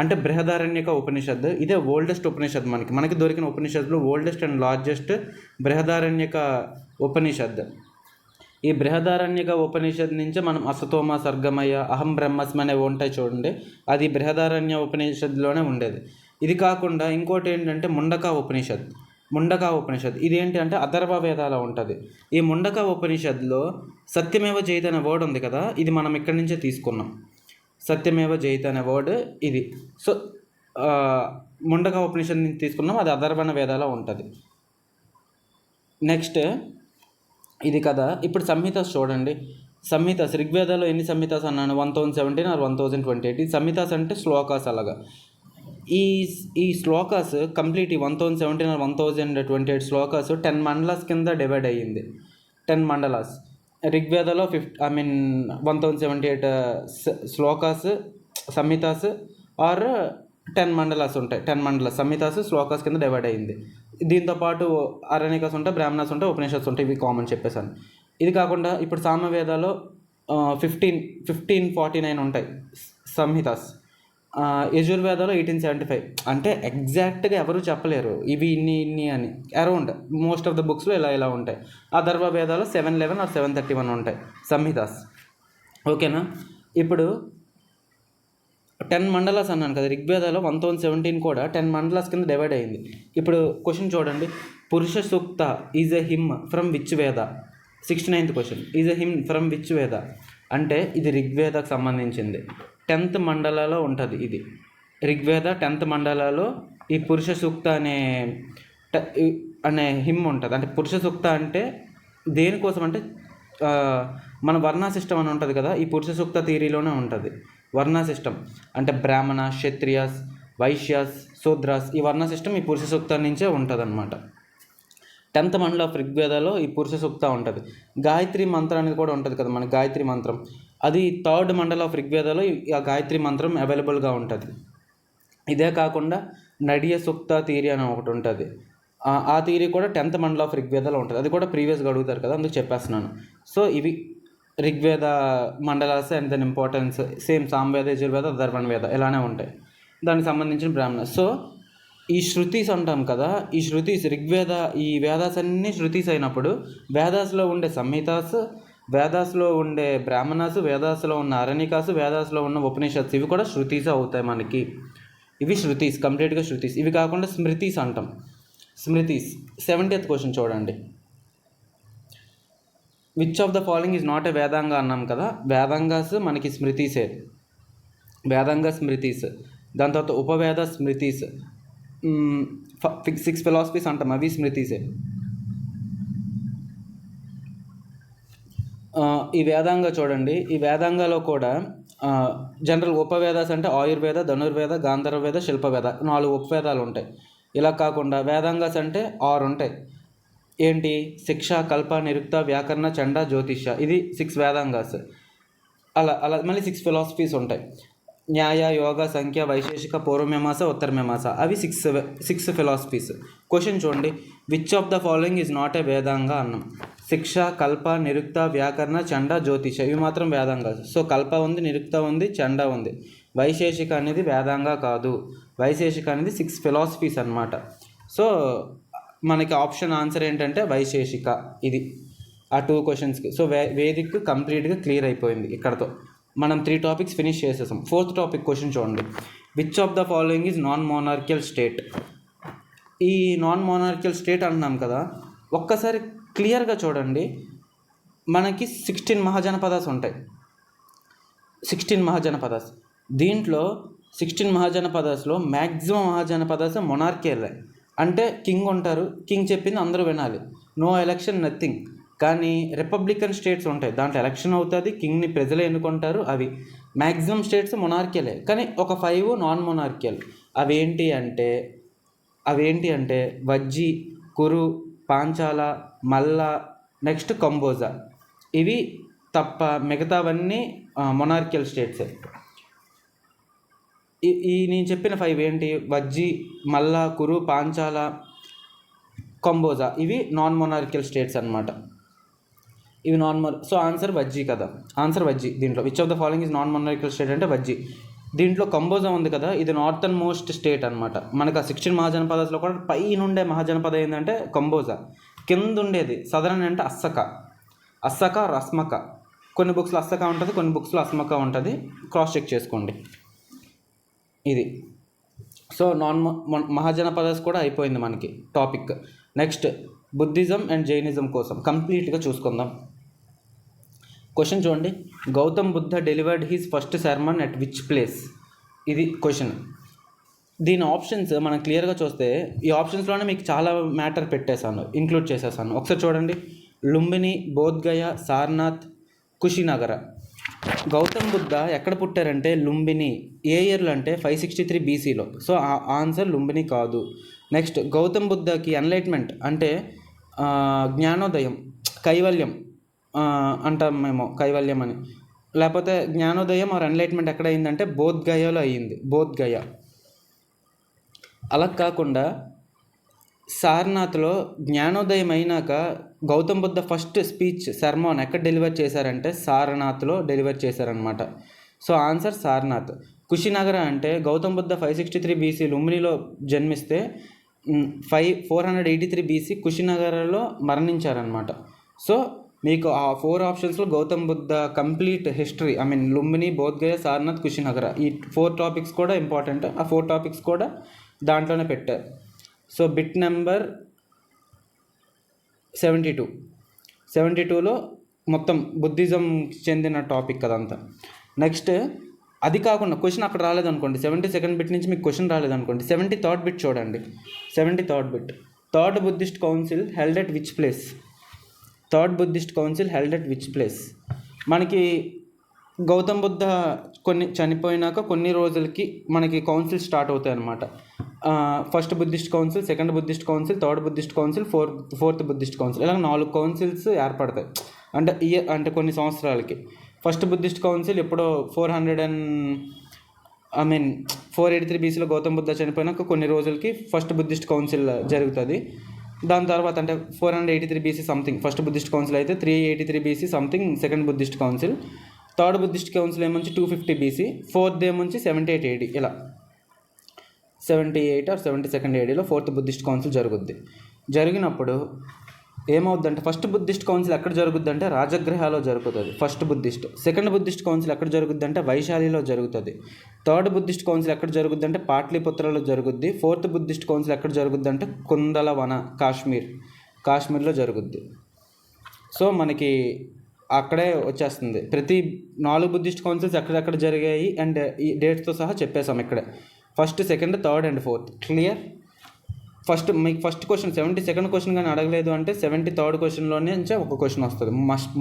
అంటే బృహదారణ్యక ఉపనిషత్తు. ఇదే ఓల్డెస్ట్ ఉపనిషత్తు. మనకి దొరికిన ఉపనిషత్తులో ఓల్డెస్ట్ అండ్ లార్జెస్ట్ బృహదారణ్యక ఉపనిషత్తు. ఈ బృహదారణ్యక ఉపనిషత్తు నుంచి మనం అసతోమ, సర్గమయ, అహం బ్రహ్మస్మి అనేవి ఉంటాయి చూడండి, అది బృహదారణ్య ఉపనిషత్తులోనే ఉండేది. ఇది కాకుండా ఇంకోటి ఏంటంటే ముండకా ఉపనిషత్. ఇదేంటి అంటే అథర్వ వేదాల ఉంటుంది. ఈ ముండకా ఉపనిషత్తులో సత్యమేవ జయత అనే వర్డ్ ఉంది కదా, ఇది మనం ఇక్కడి నుంచే తీసుకున్నాం. సత్యమేవ జయత అనే వర్డ్ ఇది. సో ముండకా ఉపనిషత్తు నుంచి తీసుకున్నాం, అది అథర్వణ వేదాల ఉంటుంది. నెక్స్ట్ ఇది కదా. ఇప్పుడు సంహితాస్ చూడండి. సంహితాస్ ఋగ్వేదాలో ఎన్ని సంహితాస్ అన్నాను? 1017 or 1028. ఈ సంహితాస్ అంటే శ్లోకాస్. అలాగా ఈ శ్లోకాస్ కంప్లీట్ 1017 or 1028 శ్లోకాస్ 10 మండలాస్ కింద డివైడ్ అయ్యింది. 10 మండలాస్ ఋగ్వేదాలో 1078 శ్లోకాస్ సంహితాస్ ఆర్ 10 మండలాస్ ఉంటాయి. 10 మండల సంహితాస్ శ్లోకాస్ కింద డివైడ్ అయ్యింది. దీంతోపాటు అరణ్యకాస్ ఉంటాయి, బ్రాహ్మణాస్ ఉంటాయి, ఉపనిషత్స్ ఉంటాయి. ఇవి కామన్ చెప్పేసాను. ఇది కాకుండా ఇప్పుడు సామవేదాలో 1549 ఉంటాయి సంహితాస్. యజుర్వేదాలో 1875. అంటే ఎగ్జాక్ట్గా ఎవరు చెప్పలేరు ఇవి ఇన్ని అని. అరౌండ్ మోస్ట్ ఆఫ్ ద బుక్స్లో ఇలా ఉంటాయి. అథర్వ వేదాలో 711 ఆర్ 731 ఉంటాయి సంహితాస్. ఓకేనా. ఇప్పుడు 10 మండలాస్ అన్నాను కదా, ఋగ్వేదాలో 1017 కూడా 10 మండలాస్ కింద డివైడ్ అయింది. ఇప్పుడు క్వశ్చన్ చూడండి, Purusha Sukta is a hymn from which Veda? 69th question, is a hymn from which Veda అంటే ఇది ఋగ్వేదకు సంబంధించింది. 10th మండలాలో ఉంటుంది ఇది. ఋగ్వేద 10th మండలాలో ఈ పురుష సూక్త అనే హిమ్ ఉంటుంది. అంటే పురుష సూక్త అంటే దేనికోసం అంటే మన వర్ణ సిస్టమ్ అని ఉంటుంది కదా, ఈ పురుష సూక్త థియరీలోనే ఉంటుంది. వర్ణ సిస్టమ్ అంటే బ్రాహ్మణ, క్షత్రియాస్, వైశ్యాస్, శూద్రాస్, ఈ వర్ణ సిస్టమ్ ఈ పురుష సూక్త నుంచే ఉంటుంది అనమాట. 10th మండల్ ఆఫ్ ఋగ్వేదాలో ఈ పురుష సూక్త ఉంటుంది. గాయత్రి మంత్రం అనేది కూడా ఉంటుంది కదా, మన గాయత్రి మంత్రం, అది 3rd మండల్ ఆఫ్ ఋగ్వేదాలో ఆ గాయత్రి మంత్రం అవైలబుల్గా ఉంటుంది. ఇదే కాకుండా నడియ సూక్త థియరీ అని ఒకటి ఉంటుంది. ఆ థియరీ కూడా 10th మండల్ ఆఫ్ ఋగ్వేదాలో ఉంటుంది. అది కూడా ప్రీవియస్గా అడుగుతారు కదా, అందుకు చెప్పేస్తున్నాను. సో ఇవి Rigveda mandalas and then importance. Same Samaveda, Yajurveda, Atharvana Veda ఇలానే ఉంటాయి, దానికి సంబంధించిన బ్రాహ్మణ. సో ఈ శృతీస్ అంటాం కదా, ఈ శృతీస్ ఋగ్వేద, ఈ వేదాస్ అన్నీ శృతీస్ అయినప్పుడు వేదాస్లో ఉండే సంహితాస్, వేదాస్లో ఉండే బ్రాహ్మణాసు, వేదాస్లో ఉన్న అరణికాసు, వేదాస్లో ఉన్న ఉపనిషత్స్, ఇవి కూడా శృతీస్ అవుతాయి మనకి. ఇవి శృతీస్, కంప్లీట్గా శృతీస్. ఇవి కాకుండా స్మృతీస్ అంటాం. స్మృతీస్. 70th క్వశ్చన్ చూడండి, which of the following is not a Vedanga అన్నాం కదా, వేదాంగాస్ మనకి స్మృతీసే, వేదాంగ స్మృతీస్. దాని తర్వాత ఉపవేద స్మృతీస్, 6 ఫిలాసఫీస్ అంటాం, అవి స్మృతీసే. ఈ వేదాంగ చూడండి, ఈ వేదాంగలో కూడా జనరల్ ఉపవేదాస్ అంటే ఆయుర్వేద, ధనుర్వేద, గాంధర్వవేద, శిల్పవేద, 4 ఉపవేదాలు ఉంటాయి. ఇలా కాకుండా వేదాంగాస్ అంటే 6 ఉంటాయి. ఏంటి? శిక్ష, కల్ప, నిరుక్త, వ్యాకరణ, చండ, జ్యోతిష, ఇది 6 వేదాంగాస్. అలా మళ్ళీ 6 ఫిలాసఫీస్ ఉంటాయి. న్యాయ, యోగ, సంఖ్య, వైశేషిక, పూర్వమీమాంస, ఉత్తరమీమాంస, అవి 6 ఫిలాసఫీస్. క్వశ్చన్ చూడండి, which of the following is not a Vedanga అన్నాం. శిక్ష, కల్ప, నిరుక్త, వ్యాకరణ, చండ, జ్యోతిష, ఇవి మాత్రం వేదాంగాలు. సో కల్ప ఉంది, నిరుక్త ఉంది, చండ ఉంది. వైశేషిక అనేది వేదాంగ కాదు. వైశేషిక అనేది 6 ఫిలాసఫీస్ అనమాట. సో మనకి ఆప్షన్ ఆన్సర్ ఏంటంటే వైశేషిక. ఇది ఆ 2 క్వశ్చన్స్కి. సో వేదిక్ కంప్లీట్గా క్లియర్ అయిపోయింది ఇక్కడతో. మనం 3 టాపిక్స్ ఫినిష్ చేసేసాం. 4th టాపిక్ క్వశ్చన్ చూడండి, which of the following is non monarchical state? ఈ నాన్ మోనార్కియల్ స్టేట్ అంటున్నాం కదా, ఒక్కసారి క్లియర్గా చూడండి. మనకి 16 మహాజనపదాస్ ఉంటాయి. 16 మహాజనపదాస్. దీంట్లో 16 మహాజనపదాస్లో మ్యాక్సిమం మహాజనపదాస్ మొనార్కియల్. అంటే కింగ్ ఉంటారు, కింగ్ చెప్పింది అందరూ వినాలి, నో ఎలక్షన్, నథింగ్. కానీ రిపబ్లికన్ స్టేట్స్ ఉంటాయి, దాంట్లో ఎలక్షన్ అవుతుంది, కింగ్ని ప్రజలే ఎన్నుకుంటారు. అవి మ్యాక్సిమం స్టేట్స్ మొనార్కియలే, కానీ ఒక 5 నాన్ మొనార్కియల్. అవేంటి అంటే వజ్జి, కురు, పాంచాల, మల్ల, నెక్స్ట్ కంబోజా. ఇవి తప్ప మిగతావన్నీ మొనార్కియల్ స్టేట్సే. ఈ నేను చెప్పిన 5 ఏంటి? వజ్జి, మల్ల, కురు, పాంచాల, కంబోజా, ఇవి నాన్ మొనార్కియల్ స్టేట్స్ అనమాట. ఇవి సో ఆన్సర్ వజ్జి కదా, ఆన్సర్ వజ్జి. దీంట్లో which of the following is non monarchical state అంటే వజ్జి. దీంట్లో కంబోజా ఉంది కదా, ఇది నార్థన్ మోస్ట్ స్టేట్ అనమాట. మనకు ఆ 16 మహాజనపదాస్లో కూడా పైనుండే మహాజనపద ఏంటంటే కంబోజా. కింద ఉండేది సదరన్ అంటే అస్సక, రస్మక. కొన్ని బుక్స్లో అస్సక ఉంటుంది, కొన్ని బుక్స్లో అస్మక ఉంటుంది, క్రాస్ చెక్ చేసుకోండి. ఇది సో నాన్ మహాజనపదాస్ కూడా అయిపోయింది మనకి topic. Next Buddhism and Jainism కోసం కంప్లీట్గా చూసుకుందాం. క్వశ్చన్ చూడండి, Gautam Buddha delivered his first sermon at which place? ఇది క్వశ్చన్. దీని ఆప్షన్స్ మనం క్లియర్గా చూస్తే, ఈ ఆప్షన్స్లోనే మీకు చాలా మ్యాటర్ ఇంక్లూడ్ చేసేసాను. ఒకసారి చూడండి, లుంబిని, బోధ్గయ, సారనాథ్, కుషినగర. గౌతమ్ బుద్ధ ఎక్కడ పుట్టారంటే లుంబిని. ఏ ఇయర్లో అంటే 563 BCలో. సో ఆన్సర్ లుంబిని కాదు. నెక్స్ట్ గౌతమ్ బుద్ధకి ఎన్లైట్మెంట్ అంటే జ్ఞానోదయం, కైవల్యం అంటాం మేము, కైవల్యం అని. లేకపోతే జ్ఞానోదయం ఆర్ ఎన్లైట్మెంట్ ఎక్కడ అయిందంటే బోధ్గయలో అయ్యింది, బోధ్గయ. అలా కాకుండా సారనాథ్లో జ్ఞానోదయం అయినాక Gautam Buddha first speech sermon ఎక్కడ డెలివర్ చేశారంటే సారనాథ్లో డెలివర్ చేశారనమాట. So answer Sarnath. కుషినగర అంటే గౌతమ్ బుద్ధ 563 BC లుంబినిలో జన్మిస్తే 483 BC కుషినగరలో మరణించారనమాట. సో మీకు ఆ 4 ఆప్షన్స్లో గౌతమ్ బుద్ధ కంప్లీట్ హిస్టరీ, లుంబిని, బోధ్గయ, సారనాథ్, కుషినగర, ఈ 4 టాపిక్స్ కూడా ఇంపార్టెంట్. ఆ 4 టాపిక్స్ కూడా దాంట్లోనే పెట్టారు. సో బిట్ నెంబర్ 72లో మొత్తం బుద్ధిజం చెందిన టాపిక్ అదంతా. నెక్స్ట్ అది కాకుండా క్వశ్చన్ అక్కడ రాలేదనుకోండి, 72nd బిట్ నుంచి మీకు క్వశ్చన్ రాలేదనుకోండి, 73rd బిట్ చూడండి. 73rd bit, third Buddhist council held at which place? Third Buddhist council held at which place? మనకి గౌతమ్ బుద్ధ చనిపోయినాక కొన్ని రోజులకి మనకి కౌన్సిల్ స్టార్ట్ అవుతాయి అన్నమాట. First Buddhist council, second Buddhist council, third Buddhist council, fourth Buddhist council, ఇలా 4 councils ఏర్పడతాయి. అంటే కొన్ని సంవత్సరాలకి. ఫస్ట్ బుద్ధిస్ట్ కౌన్సిల్ ఎప్పుడో 483 BCలో గౌతమ్ బుద్ధ చనిపోయినాక కొన్ని రోజులకి ఫస్ట్ బుద్ధిస్ట్ కౌన్సిల్ జరుగుతుంది. దాని తర్వాత అంటే 483 BC something first Buddhist council అయితే, 383 BC something second Buddhist council, third Buddhist council ఏమొచ్చి 250 BC, ఫోర్త్ ఏమొచ్చి 78 AD, ఇలా 78 or 72nd ADలో ఫోర్త్ బుద్ధిస్ట్ కౌన్సిల్ జరుగుద్ది. జరిగినప్పుడు ఏమవుద్దంటే ఫస్ట్ బుద్ధిస్ట్ కౌన్సిల్ ఎక్కడ జరుగుద్ది అంటే రాజగృహాలో జరుగుతుంది first Buddhist. Second Buddhist council ఎక్కడ జరుగుద్ది అంటే వైశాలిలో జరుగుతుంది. థర్డ్ బుద్ధిస్ట్ కౌన్సిల్ ఎక్కడ జరుగుద్ది అంటే పాట్లీపుత్రలో జరుగుద్ది. ఫోర్త్ బుద్ధిస్ట్ కౌన్సిల్ ఎక్కడ జరుగుద్ది అంటే కుందలవన, కాశ్మీర్లో జరుగుద్ది. సో మనకి అక్కడే వచ్చేస్తుంది. ప్రతి 4 బుద్ధిస్ట్ కౌన్సిల్స్ ఎక్కడెక్కడ జరిగాయి అండ్ ఈ డేట్స్తో సహా చెప్పేసాం ఇక్కడే. First, second, third and fourth. Clear? మీకు ఫస్ట్ క్వశ్చన్ 72nd క్వశ్చన్ కానీ అడగలేదు అంటే 73rd క్వశ్చన్లోనే నుంచి ఒక క్వశ్చన్ వస్తుంది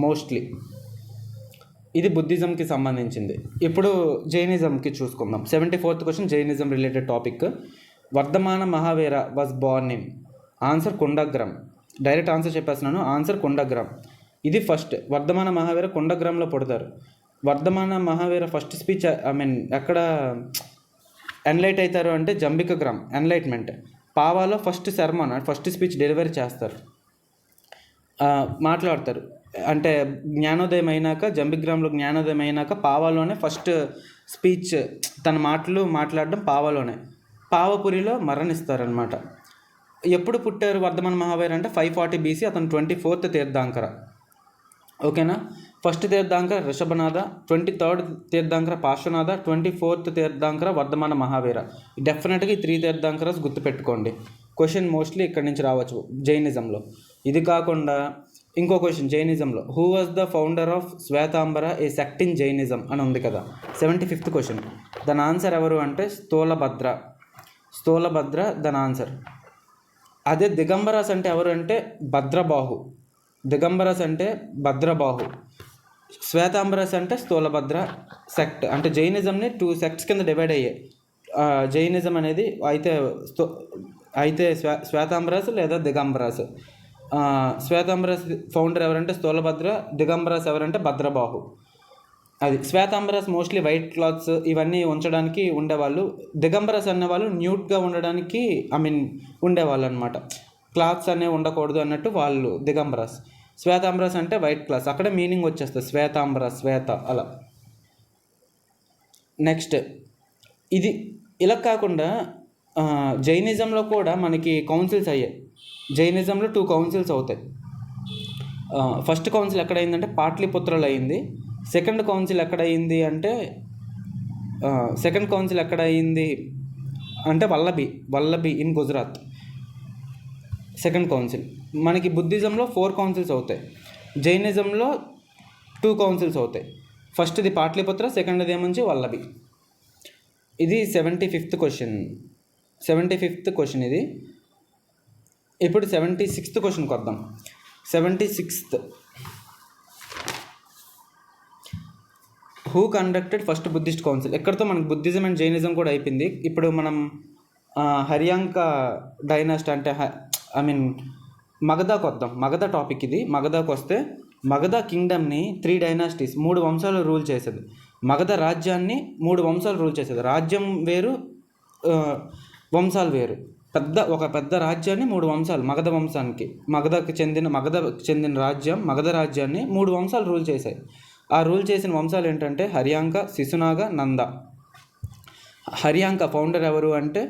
మోస్ట్లీ. ఇది బుద్ధిజంకి సంబంధించింది. ఇప్పుడు జైనిజంకి చూసుకుందాం. 74th question Jainism related topic. Vardhamana Mahavira was born in? Answer Kundagram. Direct answer చెప్పేస్తున్నాను, ఆన్సర్ కుండగ్రామ్. ఇది ఫస్ట్. వర్ధమాన మహావీర కుండగ్రామ్లో పుడతారు. వర్ధమాన మహావీర ఫస్ట్ స్పీచ్ ఎక్కడ ఎన్లైట్ అవుతారు అంటే జంబిక గ్రామ్, ఎన్లైట్మెంట్. పావాలో first sermon, first speech delivery చేస్తారు, మాట్లాడతారు. అంటే జ్ఞానోదయం అయినాక, జంబిగ్రామ్లో జ్ఞానోదయం అయినాక పావాలోనే ఫస్ట్ స్పీచ్, తన మాటలు మాట్లాడడం పావాలోనే. పావపురిలో మరణిస్తారనమాట. ఎప్పుడు పుట్టారు వర్ధమాన మహావీర అంటే 540 BC. అతను 24th తీర్థాంకర. ఓకేనా? ఫస్ట్ తీర్థాంకర రిషభనాథ, 23rd తీర్థాంకర పార్శ్వనాథ, 24th తీర్థాంకర వర్ధమాన మహావీర. డెఫినెట్గా ఈ 3 తీర్థాంకరాస్ గుర్తుపెట్టుకోండి. క్వశ్చన్ మోస్ట్లీ ఇక్కడి నుంచి రావచ్చు జైనిజంలో. ఇది కాకుండా ఇంకో క్వశ్చన్ జైనిజంలో, who was the founder of Shvetambara a sect in Jainism అని ఉంది కదా. 75th question. దాని ఆన్సర్ ఎవరు అంటే స్థూలభద్ర దాని ఆన్సర్. అదే దిగంబరాస్ అంటే ఎవరు అంటే భద్రబాహు. దిగంబరాస్ అంటే భద్రబాహు. శ్వేతాంబరస్ అంటే స్థూలభద్ర సెక్ట్. అంటే జైనిజంని 2 సెక్ట్స్ కింద డివైడ్ అయ్యాయి. జైనిజం అనేది అయితే శ్వేతాంబరస్ లేదా దిగంబరాస్. శ్వేతాంబరస్ ఫౌండర్ ఎవరంటే స్థూలభద్ర, దిగంబరాస్ ఎవరంటే భద్రబాహు. అది శ్వేతాంబరస్ మోస్ట్లీ వైట్ క్లాత్స్ ఇవన్నీ ఉంచడానికి ఉండేవాళ్ళు. దిగంబరాస్ అనేవాళ్ళు న్యూట్గా ఉండడానికి ఉండేవాళ్ళు అనమాట. క్లాత్స్ అనేవి ఉండకూడదు అన్నట్టు వాళ్ళు దిగంబరాస్. శ్వేతాంబరస్ అంటే వైట్ క్లాత్స్, అక్కడ మీనింగ్ వచ్చేస్తుంది శ్వేతాంబరస్, శ్వేత అలా. నెక్స్ట్ ఇది ఇలా కాకుండా జైనిజంలో కూడా మనకి కౌన్సిల్స్ అయ్యాయి. జైనిజంలో 2 కౌన్సిల్స్ అవుతాయి. ఫస్ట్ కౌన్సిల్ ఎక్కడైందంటే పాట్లీపుత్రలో అయింది. సెకండ్ కౌన్సిల్ ఎక్కడైంది అంటే Vallabhi in Gujarat. Second council. మనకి బుద్ధిజంలో 4 కౌన్సిల్స్ అవుతాయి, జైనిజంలో 2 కౌన్సిల్స్ అవుతాయి. ఫస్ట్ది పాట్లీపుత్ర, సెకండ్ది ఏముంచి వల్లభి. ఇది 75th క్వశ్చన్ ఇది. ఇప్పుడు 76th క్వశ్చన్కి వద్దాం. 76th, who conducted first Buddhist council? ఎక్కడితో మనకు బుద్ధిజం అండ్ జైనిజం కూడా అయిపోయింది. ఇప్పుడు మనం హర్యాంక డైనాసిటీ అంటే మగధకు వద్దాం. మగధ టాపిక్ ఇది. మగధకు వస్తే మగధ కింగ్డమ్ని 3 డైనాసిటీస్ 3 వంశాలు రూల్ చేసేది. మగధ రాజ్యాన్ని 3 వంశాలు రూల్ చేసేది. రాజ్యం వేరు, వంశాలు వేరు. ఒక పెద్ద రాజ్యాన్ని 3 వంశాలు, మగధకు చెందిన రాజ్యం, మగధ రాజ్యాన్ని 3 వంశాలు రూల్ చేశాయి. ఆ రూల్ చేసిన వంశాలు ఏంటంటే హర్యాంక, శిశునాగ, నంద. హర్యాంక ఫౌండర్ ఎవరు అంటే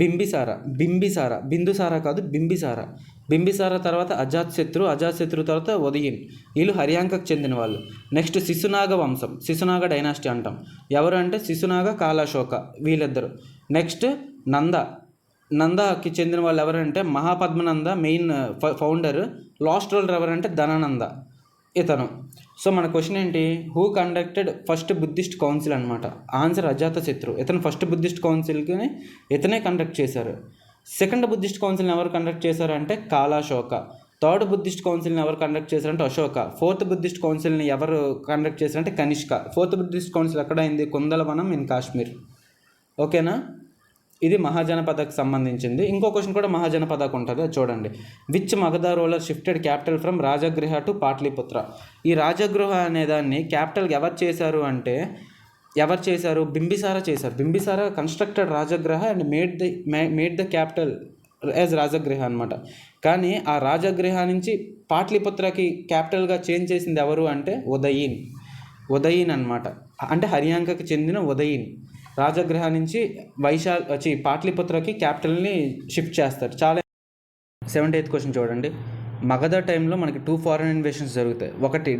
బింబిసార కాదు, బింబిసార తర్వాత అజాతశత్రు తర్వాత ఉదయన్. వీళ్ళు హర్యాంకకు చెందిన వాళ్ళు. నెక్స్ట్ శిశునాగ వంశం, శిశునాగ డైనాసిటీ అంటాం. ఎవరు అంటే శిశునాగ, కాలాశోక వీళ్ళిద్దరు. నెక్స్ట్ నందకి చెందిన వాళ్ళు ఎవరంటే Mahapadmananda main founder. Last ruler ఎవరంటే ధనానంద ఇతను. సో మన క్వశ్చన్ ఏంటి, who conducted first Buddhist council అనమాట. ఆన్సర్ అజాతశత్రు. ఇతను ఫస్ట్ బుద్ధిస్ట్ కౌన్సిల్కి ఇతనే కండక్ట్ చేశారు. సెకండ్ బుద్ధిస్ట్ కౌన్సిల్ని ఎవరు కండక్ట్ చేశారంటే కాలాశోక. థర్డ్ బుద్ధిస్ట్ కౌన్సిల్ని ఎవరు కండక్ట్ చేశారంటే అశోక. ఫోర్త్ బుద్ధిస్ట్ కౌన్సిల్ని ఎవరు కండక్ట్ చేశారంటే కనిష్క. ఫోర్త్ బుద్ధిస్ట్ కౌన్సిల్ ఎక్కడ అయింది, కుందలవనం ఇన్ కాశ్మీర్. ఓకేనా, ఇది మహాజనపదకు సంబంధించింది. ఇంకో క్వశ్చన్ కూడా మహాజనపదకు ఉంటుంది, అది చూడండి. Which Magadha ruler shifted capital from Rajagriha to Pataliputra. ఈ రాజగృహ అనే దాన్ని క్యాపిటల్ ఎవరు చేశారు, బింబిసార చేశారు. Bimbisara constructed Rajagriha and made the capital as Rajagriha అనమాట. కానీ ఆ రాజగృహ నుంచి పాట్లీపుత్రకి క్యాపిటల్గా చేంజ్ చేసింది ఎవరు అంటే ఉదయీన్ అనమాట. అంటే హర్యాంకకి చెందిన ఉదయీన్ రాజగృహ నుంచి పాట్లీపుత్రకి క్యాపిటల్ని షిఫ్ట్ చేస్తారు. చాలా 78th క్వశ్చన్ చూడండి. మగధ టైంలో మనకి 2 ఫారెన్ ఇన్వేషన్స్ జరుగుతాయి. ఒకటి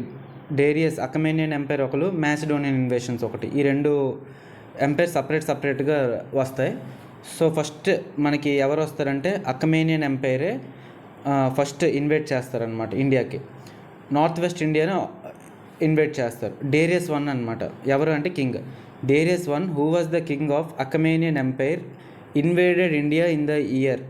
డేరియస్ అకమేనియన్ ఎంపైర్, ఒకరు మ్యాసిడోనియన్ ఇన్వేషన్స్ ఒకటి. ఈ 2 ఎంపైర్ సపరేట్గా వస్తాయి. సో ఫస్ట్ మనకి ఎవరు వస్తారంటే అకమేనియన్ ఎంపైరే ఫస్ట్ ఇన్వైట్ చేస్తారనమాట ఇండియాకి. నార్త్ వెస్ట్ ఇండియాను ఇన్వైట్ చేస్తారు. డేరియస్ 1 అనమాట. ఎవరు అంటే king Darius 1, who was the king of Achaemenian empire, invaded India in the year.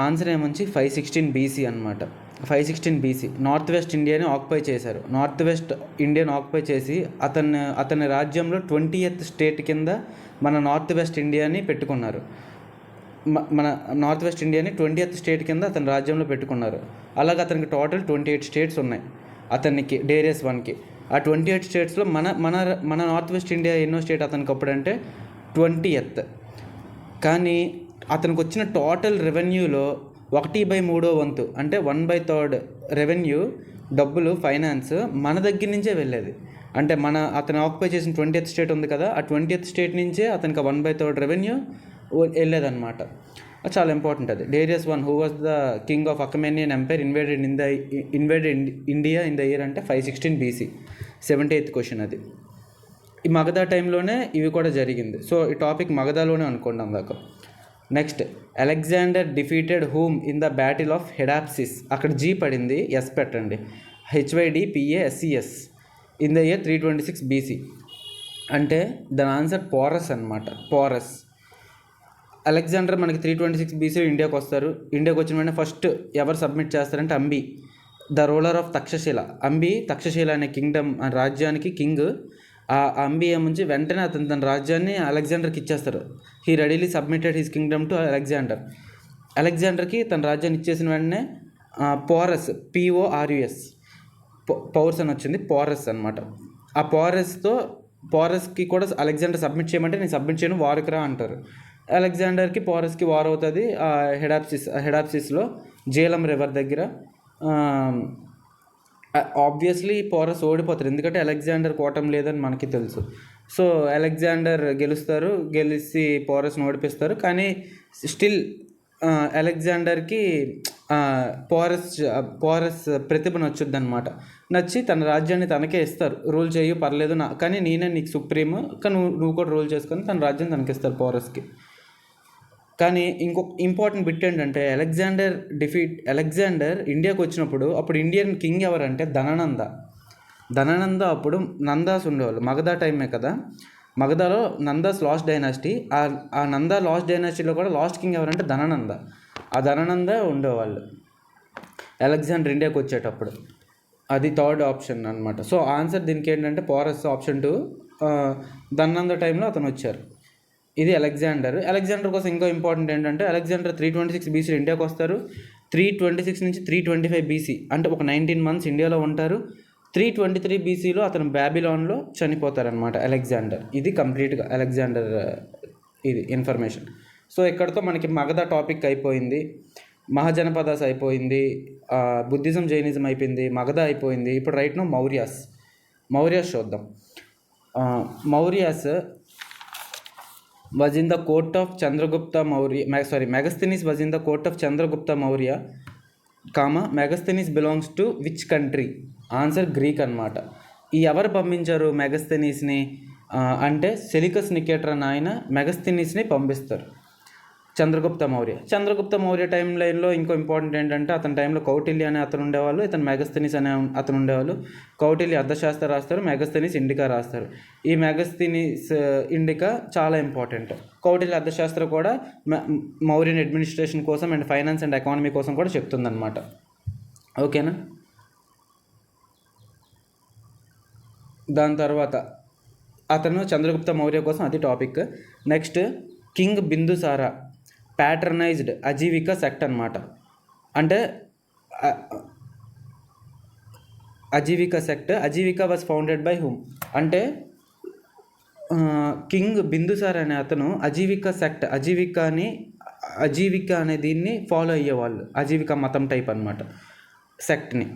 Answer ఏమొచ్చి 516 BC అనమాట. 516 BC నార్త్ వెస్ట్ ఇండియాని ఆక్యుపై చేశారు. నార్త్ వెస్ట్ ఇండియాని ఆక్యుపై చేసి అతని రాజ్యంలో 20th స్టేట్ కింద మన నార్త్ వెస్ట్ ఇండియాని పెట్టుకున్నారు. మన నార్త్ వెస్ట్ ఇండియాని 20th స్టేట్ కింద అతని రాజ్యంలో పెట్టుకున్నారు. అలాగే అతనికి టోటల్ 28 స్టేట్స్ ఉన్నాయి అతనికి, డేరియస్ 1కి. ఆ 28 స్టేట్స్లో మన నార్త్ వెస్ట్ ఇండియా ఎన్నో స్టేట్ అతనికి అప్పుడంటే 20th. కానీ అతనికి వచ్చిన టోటల్ రెవెన్యూలో 1/3 వంతు అంటే 1/3 రెవెన్యూ డబ్బులు ఫైనాన్స్ మన దగ్గర నుంచే వెళ్ళేది. అంటే అతను ఆక్యుపై చేసిన 20th స్టేట్ ఉంది కదా, ఆ 20th స్టేట్ నుంచే అతనికి 1/3 రెవెన్యూ వెళ్ళేదన్నమాట. చాలా ఇంపార్టెంట్ అది. Darius 1, who was the king of Achaemenian empire, invaded India in the year అంటే 516 BC. 78th క్వశ్చన్ అది. ఈ మగధ టైంలోనే ఇవి కూడా జరిగింది. సో ఈ టాపిక్ మగధలోనే అనుకోండి అందాక. Next, Alexander defeated whom in the battle of Hydaspes. అక్కడ జీ పడింది, ఎస్ పెట్టండి. HYDPASCS in the year 326 BC. అంటే దాని ఆన్సర్ పోరస్ అనమాట. పోరస్. అలెగ్జాండర్ మనకి 326 BC ఇండియాకి వస్తారు. ఇండియాకి వచ్చిన వెంటనే ఫస్ట్ ఎవరు సబ్మిట్ చేస్తారంటే Ambhi, the ruler of Takshashila. Ambhi Takshashila అనే రాజ్యానికి కింగ్. ఆ అంబి ఏముంచి వెంటనే తన రాజ్యాన్ని అలెగ్జాండర్కి ఇచ్చేస్తారు. He readily submitted his kingdom to అలెగ్జాండర్కి తన రాజ్యాన్ని ఇచ్చేసిన వెంటనే పోరస్, PORUS, పౌర్స్ అని వచ్చింది, పోరస్ అనమాట. ఆ పోరస్కి కూడా అలెగ్జాండర్ సబ్మిట్ చేయమంటే నేను సబ్మిట్ చేయను, వార్కి రా అంటారు. అలెగ్జాండర్కి పోరస్కి వార్ అవుతుంది హెడాప్సిస్లో, జేలం రివర్ దగ్గర. ఆబ్వియస్లీ పోరస్ ఓడిపోతారు, ఎందుకంటే అలెగ్జాండర్ కోటం లేదని మనకి తెలుసు. సో అలెగ్జాండర్ గెలిచి పోరస్ని ఓడిపిస్తారు. కానీ స్టిల్ అలెగ్జాండర్కి పోరస్ ప్రతిభ నచ్చుద్ది అనమాట. నచ్చి తన రాజ్యాన్ని తనకే ఇస్తారు. రూల్ చేయు పర్లేదు, కానీ నేనే నీకు సుప్రీము, కానీ నువ్వు కూడా రూల్ చేసుకొని తన రాజ్యం తనకిస్తారు పోరస్కి. కానీ ఇంకొక ఇంపార్టెంట్ బిట్ ఏంటంటే అలెగ్జాండర్ ఇండియాకి వచ్చినప్పుడు అప్పుడు ఇండియన్ కింగ్ ఎవరంటే ధనానంద. అప్పుడు నందాస్ ఉండేవాళ్ళు. మగధ టైమే కదా, మగధలో నందాస్ లాస్ట్ డైనాసిటీ. ఆ నందా లాస్ట్ డైనాసిటీలో కూడా లాస్ట్ కింగ్ ఎవరంటే ధనానంద. ఆ ధనానంద ఉండేవాళ్ళు అలెగ్జాండర్ ఇండియాకి వచ్చేటప్పుడు. అది థర్డ్ ఆప్షన్ అనమాట. సో ఆన్సర్ దీనికి ఏంటంటే పోరస్, ఆప్షన్ 2. ధనానంద టైంలో అతను వచ్చారు. ఇది అలెగ్జాండర్ కోసం ఇంకో ఇంపార్టెంట్ ఏంటంటే అలెగ్జాండర్ 326 BC ఇండియాకి వస్తారు. 326 నుంచి 325 BC అంటే ఒక 19 months ఇండియాలో ఉంటారు. 323 BCలో అతను బ్యాబిలాన్లో చనిపోతారనమాట అలెగ్జాండర్. ఇది కంప్లీట్గా అలెగ్జాండర్ ఇది ఇన్ఫర్మేషన్. సో ఇక్కడతో మనకి మగధ టాపిక్ అయిపోయింది, మహాజనపదాస్ అయిపోయింది, బుద్ధిజం జైనిజం అయిపోయింది, మగధ అయిపోయింది. ఇప్పుడు రైట్ నో మౌర్యాస్ చూద్దాం. Mauryas was in the court of Chandragupta Maurya, Megasthenes was in the court of Chandragupta Maurya, Megasthenes belongs to which country? Answer Greek అనమాట. ఈ ఎవరు పంపించారు మెగస్థెనీస్ని అంటే సెలికస్ నికేటర్ అని ఆయన మెగస్థెనీస్ని పంపిస్తారు చంద్రగుప్త మౌర్య టైం లైన్లో. ఇంకో ఇంపార్టెంట్ ఏంటంటే అతని టైంలో కౌటిల్య అనే అతను ఉండేవాళ్ళు, ఇతను మెగస్థెనీస్ అనే అతను ఉండేవాళ్ళు. కౌటిల్య అర్థశాస్త్ర రాస్తారు, మెగస్థెనీస్ ఇండికా రాస్తారు. ఈ మెగస్థెనీస్ ఇండికా చాలా ఇంపార్టెంట్. కౌటిల్య అర్థశాస్త్ర కూడా మౌర్యన్ అడ్మినిస్ట్రేషన్ కోసం అండ్ ఫైనాన్స్ అండ్ ఎకానమీ కోసం కూడా చెప్తుందన్నమాట. ఓకేనా. దాని తర్వాత అతను చంద్రగుప్త మౌర్య కోసం అది topic. Next king Bindusara patronised Ajivika sect అనమాట. అంటే Ajivika was founded by whom అంటే కింగ్ బిందుసార్ అనే అతను అజీవిక అనే దీన్ని ఫాలో అయ్యేవాళ్ళు. అజీవిక మతం టైప్ అనమాట సెక్ట్ని.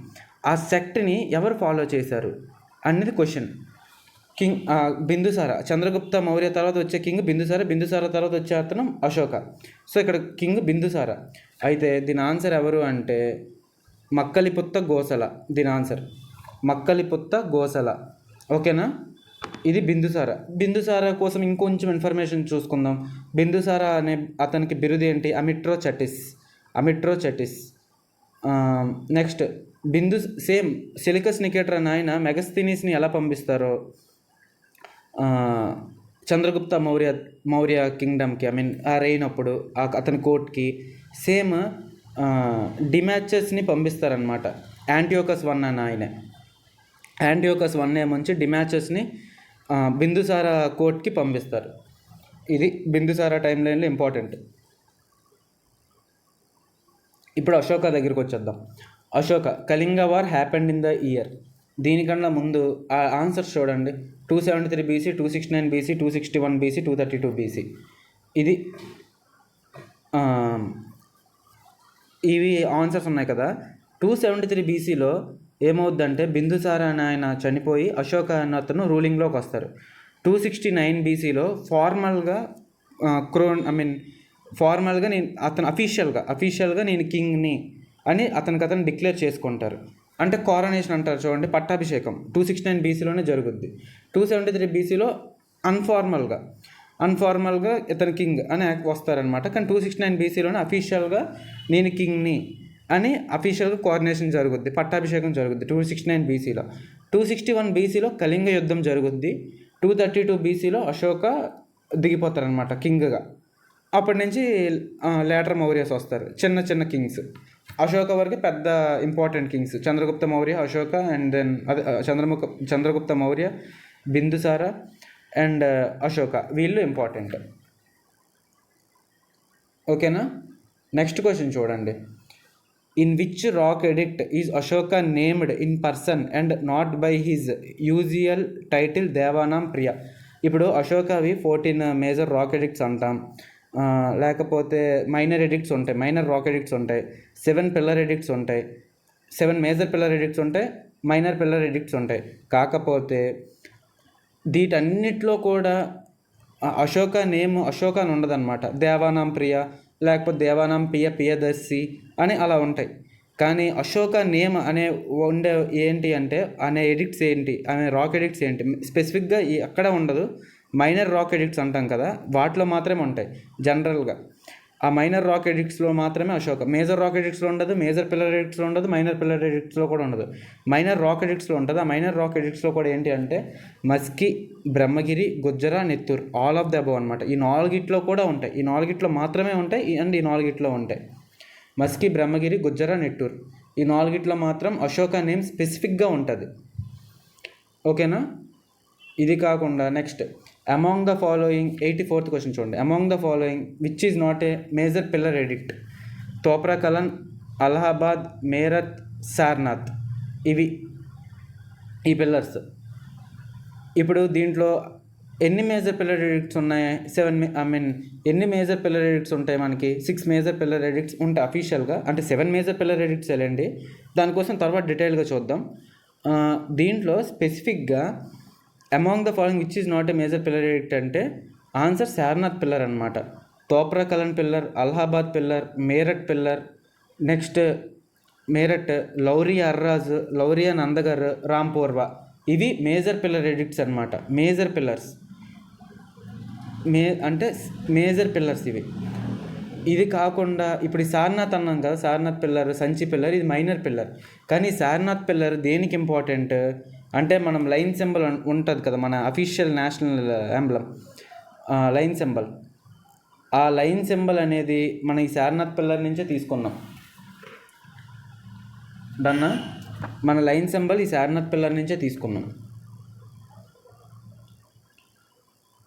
ఆ సెక్ట్ని ఎవరు ఫాలో చేశారు అనేది క్వశ్చన్. కింగ్ బిందుసార, చంద్రగుప్త మౌర్య తర్వాత వచ్చే కింగ్ బిందుసార తర్వాత వచ్చే అతను అశోక. సో ఇక్కడ కింగ్ బిందుసార. అయితే దీని ఆన్సర్ ఎవరు అంటే మక్కలిపుత్త గోసల. దీని ఆన్సర్ మక్కలిపుత్త గోసల. ఓకేనా. ఇది బిందుసార కోసం ఇంకొంచెం ఇన్ఫర్మేషన్ చూసుకుందాం. బిందుసార అనే అతనికి బిరుదు ఏంటి? అమిట్రో చటిస్. నెక్స్ట్ సేమ్ సెలికస్ నికేటర్ అని ఆయన మెగస్థెనీస్ని ఎలా పంపిస్తారో చంద్రగుప్త మౌర్య కింగ్డమ్కి ఆ రెయిన్ అప్పుడు అతని కోర్ట్కి సేమ్ డిమాచెస్ని పంపిస్తారనమాట. యాంటియోకస్ I అని ఆయనే యాంటియోకస్ I ఏమొచ్చి డిమాచెస్ని బిందుసార కోర్ట్కి పంపిస్తారు. ఇది బిందుసార టైం లైన్లో ఇంపార్టెంట్. ఇప్పుడు అశోక దగ్గరికి వచ్చేద్దాం. Ashoka Kalinga war happened in the year. దీనికన్నా ముందు ఆ ఆన్సర్స్ చూడండి. 273 BC, 269 BC, 261 BC, 232 BC. ఇది ఇవి ఆన్సర్స్ ఉన్నాయి కదా. 273 BCలో ఏమవుద్దంటే బిందుసార అని ఆయన చనిపోయి అశోక అన్న అతను రూలింగ్లోకి వస్తారు. 269 BCలో ఫార్మల్గా నేను అతను అఫీషియల్గా నేను కింగ్ని అని అతను డిక్లేర్ చేసుకుంటారు. అంటే కారనేషన్ అంటారు చూడండి, పట్టాభిషేకం 269 BCలోనే జరుగుద్ది. 273 BCలో అన్ఫార్మల్గా ఇతను కింగ్ అని వస్తారనమాట. కానీ 269 BCలోనే అఫీషియల్గా నేను కింగ్ని అని అఫీషియల్గా కోఆర్డినేషన్ జరుగుద్ది, పట్టాభిషేకం జరుగుద్ది 269 BCలో. 261 BCలో కళింగ యుద్ధం జరుగుద్ది. 232 BCలో అశోక దిగిపోతారనమాట కింగ్గా. అప్పటి నుంచి లేటర్ మౌర్యస్ వస్తారు, చిన్న చిన్న కింగ్స్. అశోక వరకు పెద్ద important kings Chandragupta Maurya, Ashoka, and then Chandragupta Maurya, Bindusara and Ashoka, వీళ్ళు ఇంపార్టెంట్. ఓకేనా. నెక్స్ట్ క్వశ్చన్ చూడండి. In which rock edict is Ashoka named in person and not by his usual title Devanam Priya. ఇప్పుడు అశోకవి 14 మేజర్ రాక్ ఎడిక్ట్స్ అంటాం, లేకపోతే మైనర్ రాక్ ఎడిక్ట్స్ ఉంటాయి, 7 పిల్లర్ ఎడిక్ట్స్ ఉంటాయి, 7 మేజర్ పిల్లర్ ఎడిక్ట్స్ ఉంటాయి, మైనర్ పిల్లర్ ఎడిక్ట్స్ ఉంటాయి. కాకపోతే వీటన్నిటిలో కూడా అశోక అని ఉండదన్నమాట. దేవానాం ప్రియ లేకపోతే దేవానాం ప్రియదర్శి అని అలా ఉంటాయి. కానీ అశోక నేమ్ అనే ఉండే ఏంటి అంటే అనే ఎడిక్ట్స్ ఏంటి, అనే రాక్ ఎడిక్ట్స్ ఏంటి స్పెసిఫిక్గా అక్కడ ఉండదు. మైనర్ రాక్ ఎడిక్ట్స్ అంటాం కదా, వాటిలో మాత్రమే ఉంటాయి జనరల్గా. ఆ మైనర్ రాక్ ఎడిక్ట్స్లో మాత్రమే అశోక. మేజర్ రాక్ ఎడిక్ట్స్లో ఉండదు, మేజర్ పిల్లర్ ఎడిక్ట్స్లో ఉండదు, మైనర్ పిల్లర్ ఎడిక్ట్స్లో కూడా ఉండదు. మైనర్ రాక్ ఎడిక్ట్స్లో ఉంటుంది. ఆ మైనర్ రాక్ ఎడిక్ట్స్లో కూడా ఏంటి అంటే Maski, Brahmagiri, Gujjara, Nettur, all of the above అనమాట. ఈ 4 కూడా ఉంటాయి. ఈ 4 మాత్రమే ఉంటాయి అండ్ ఈ 4 ఉంటాయి. మస్కి, బ్రహ్మగిరి, గుజ్జర, నెట్టూర్, ఈ 4 మాత్రం అశోక నేమ్ స్పెసిఫిక్గా ఉంటుంది. ఓకేనా. ఇది కాకుండా next among the following 84th question చూడండి. Among the following which is not a major pillar edict? Topra Kalan, Allahabad, Meerut, Sarnath, ఇవి ఈ పిల్లర్స్. ఇప్పుడు దీంట్లో ఎన్ని మేజర్ పిల్లర్ ఎడిక్ట్స్ ఉన్నాయి? 7 ఎన్ని మేజర్ పిల్లర్ ఎడిక్ట్స్ ఉంటాయి మనకి? 6 మేజర్ పిల్లర్ ఎడిక్ట్స్ ఉంటాయి అఫీషియల్గా. అంటే 7 మేజర్ పిల్లర్ ఎడిక్ట్స్ వెళ్ళండి, దానికోసం తర్వాత డీటెయిల్గా చూద్దాం. దీంట్లో స్పెసిఫిక్గా among the following which is not a major pillar edict అంటే ఆన్సర్ సారనాథ్ పిల్లర్ అనమాట. Topra Kalan pillar, Allahabad pillar, Meerut pillar, next Meerut, Lauriya Araraj, Lauriya Nandangarh, Rampurva. ఇవి మేజర్ పిల్లర్ ఎడిక్ట్స్ అనమాట. మేజర్ పిల్లర్స్ మేజర్ పిల్లర్స్ ఇవి. ఇది కాకుండా ఇప్పుడు ఈ సారనాథ్ అన్నాం కదా, సారనాథ్ పిల్లర్, సంచి పిల్లర్, ఇది మైనర్ పిల్లర్. కానీ సారనాథ్ పిల్లర్ దేనికి ఇంపార్టెంట్ అంటే మనం లైన్ సింబల్ ఉంటుంది కదా, మన official national emblem line symbol. ఆ లైన్ సింబల్ అనేది మన ఈ సారనాథ్ పిల్లర్ నుంచే తీసుకున్నాం. డన్నా, మన లైన్ సింబల్ ఈ సారనాథ్ పిల్లర్ నుంచే తీసుకున్నాం.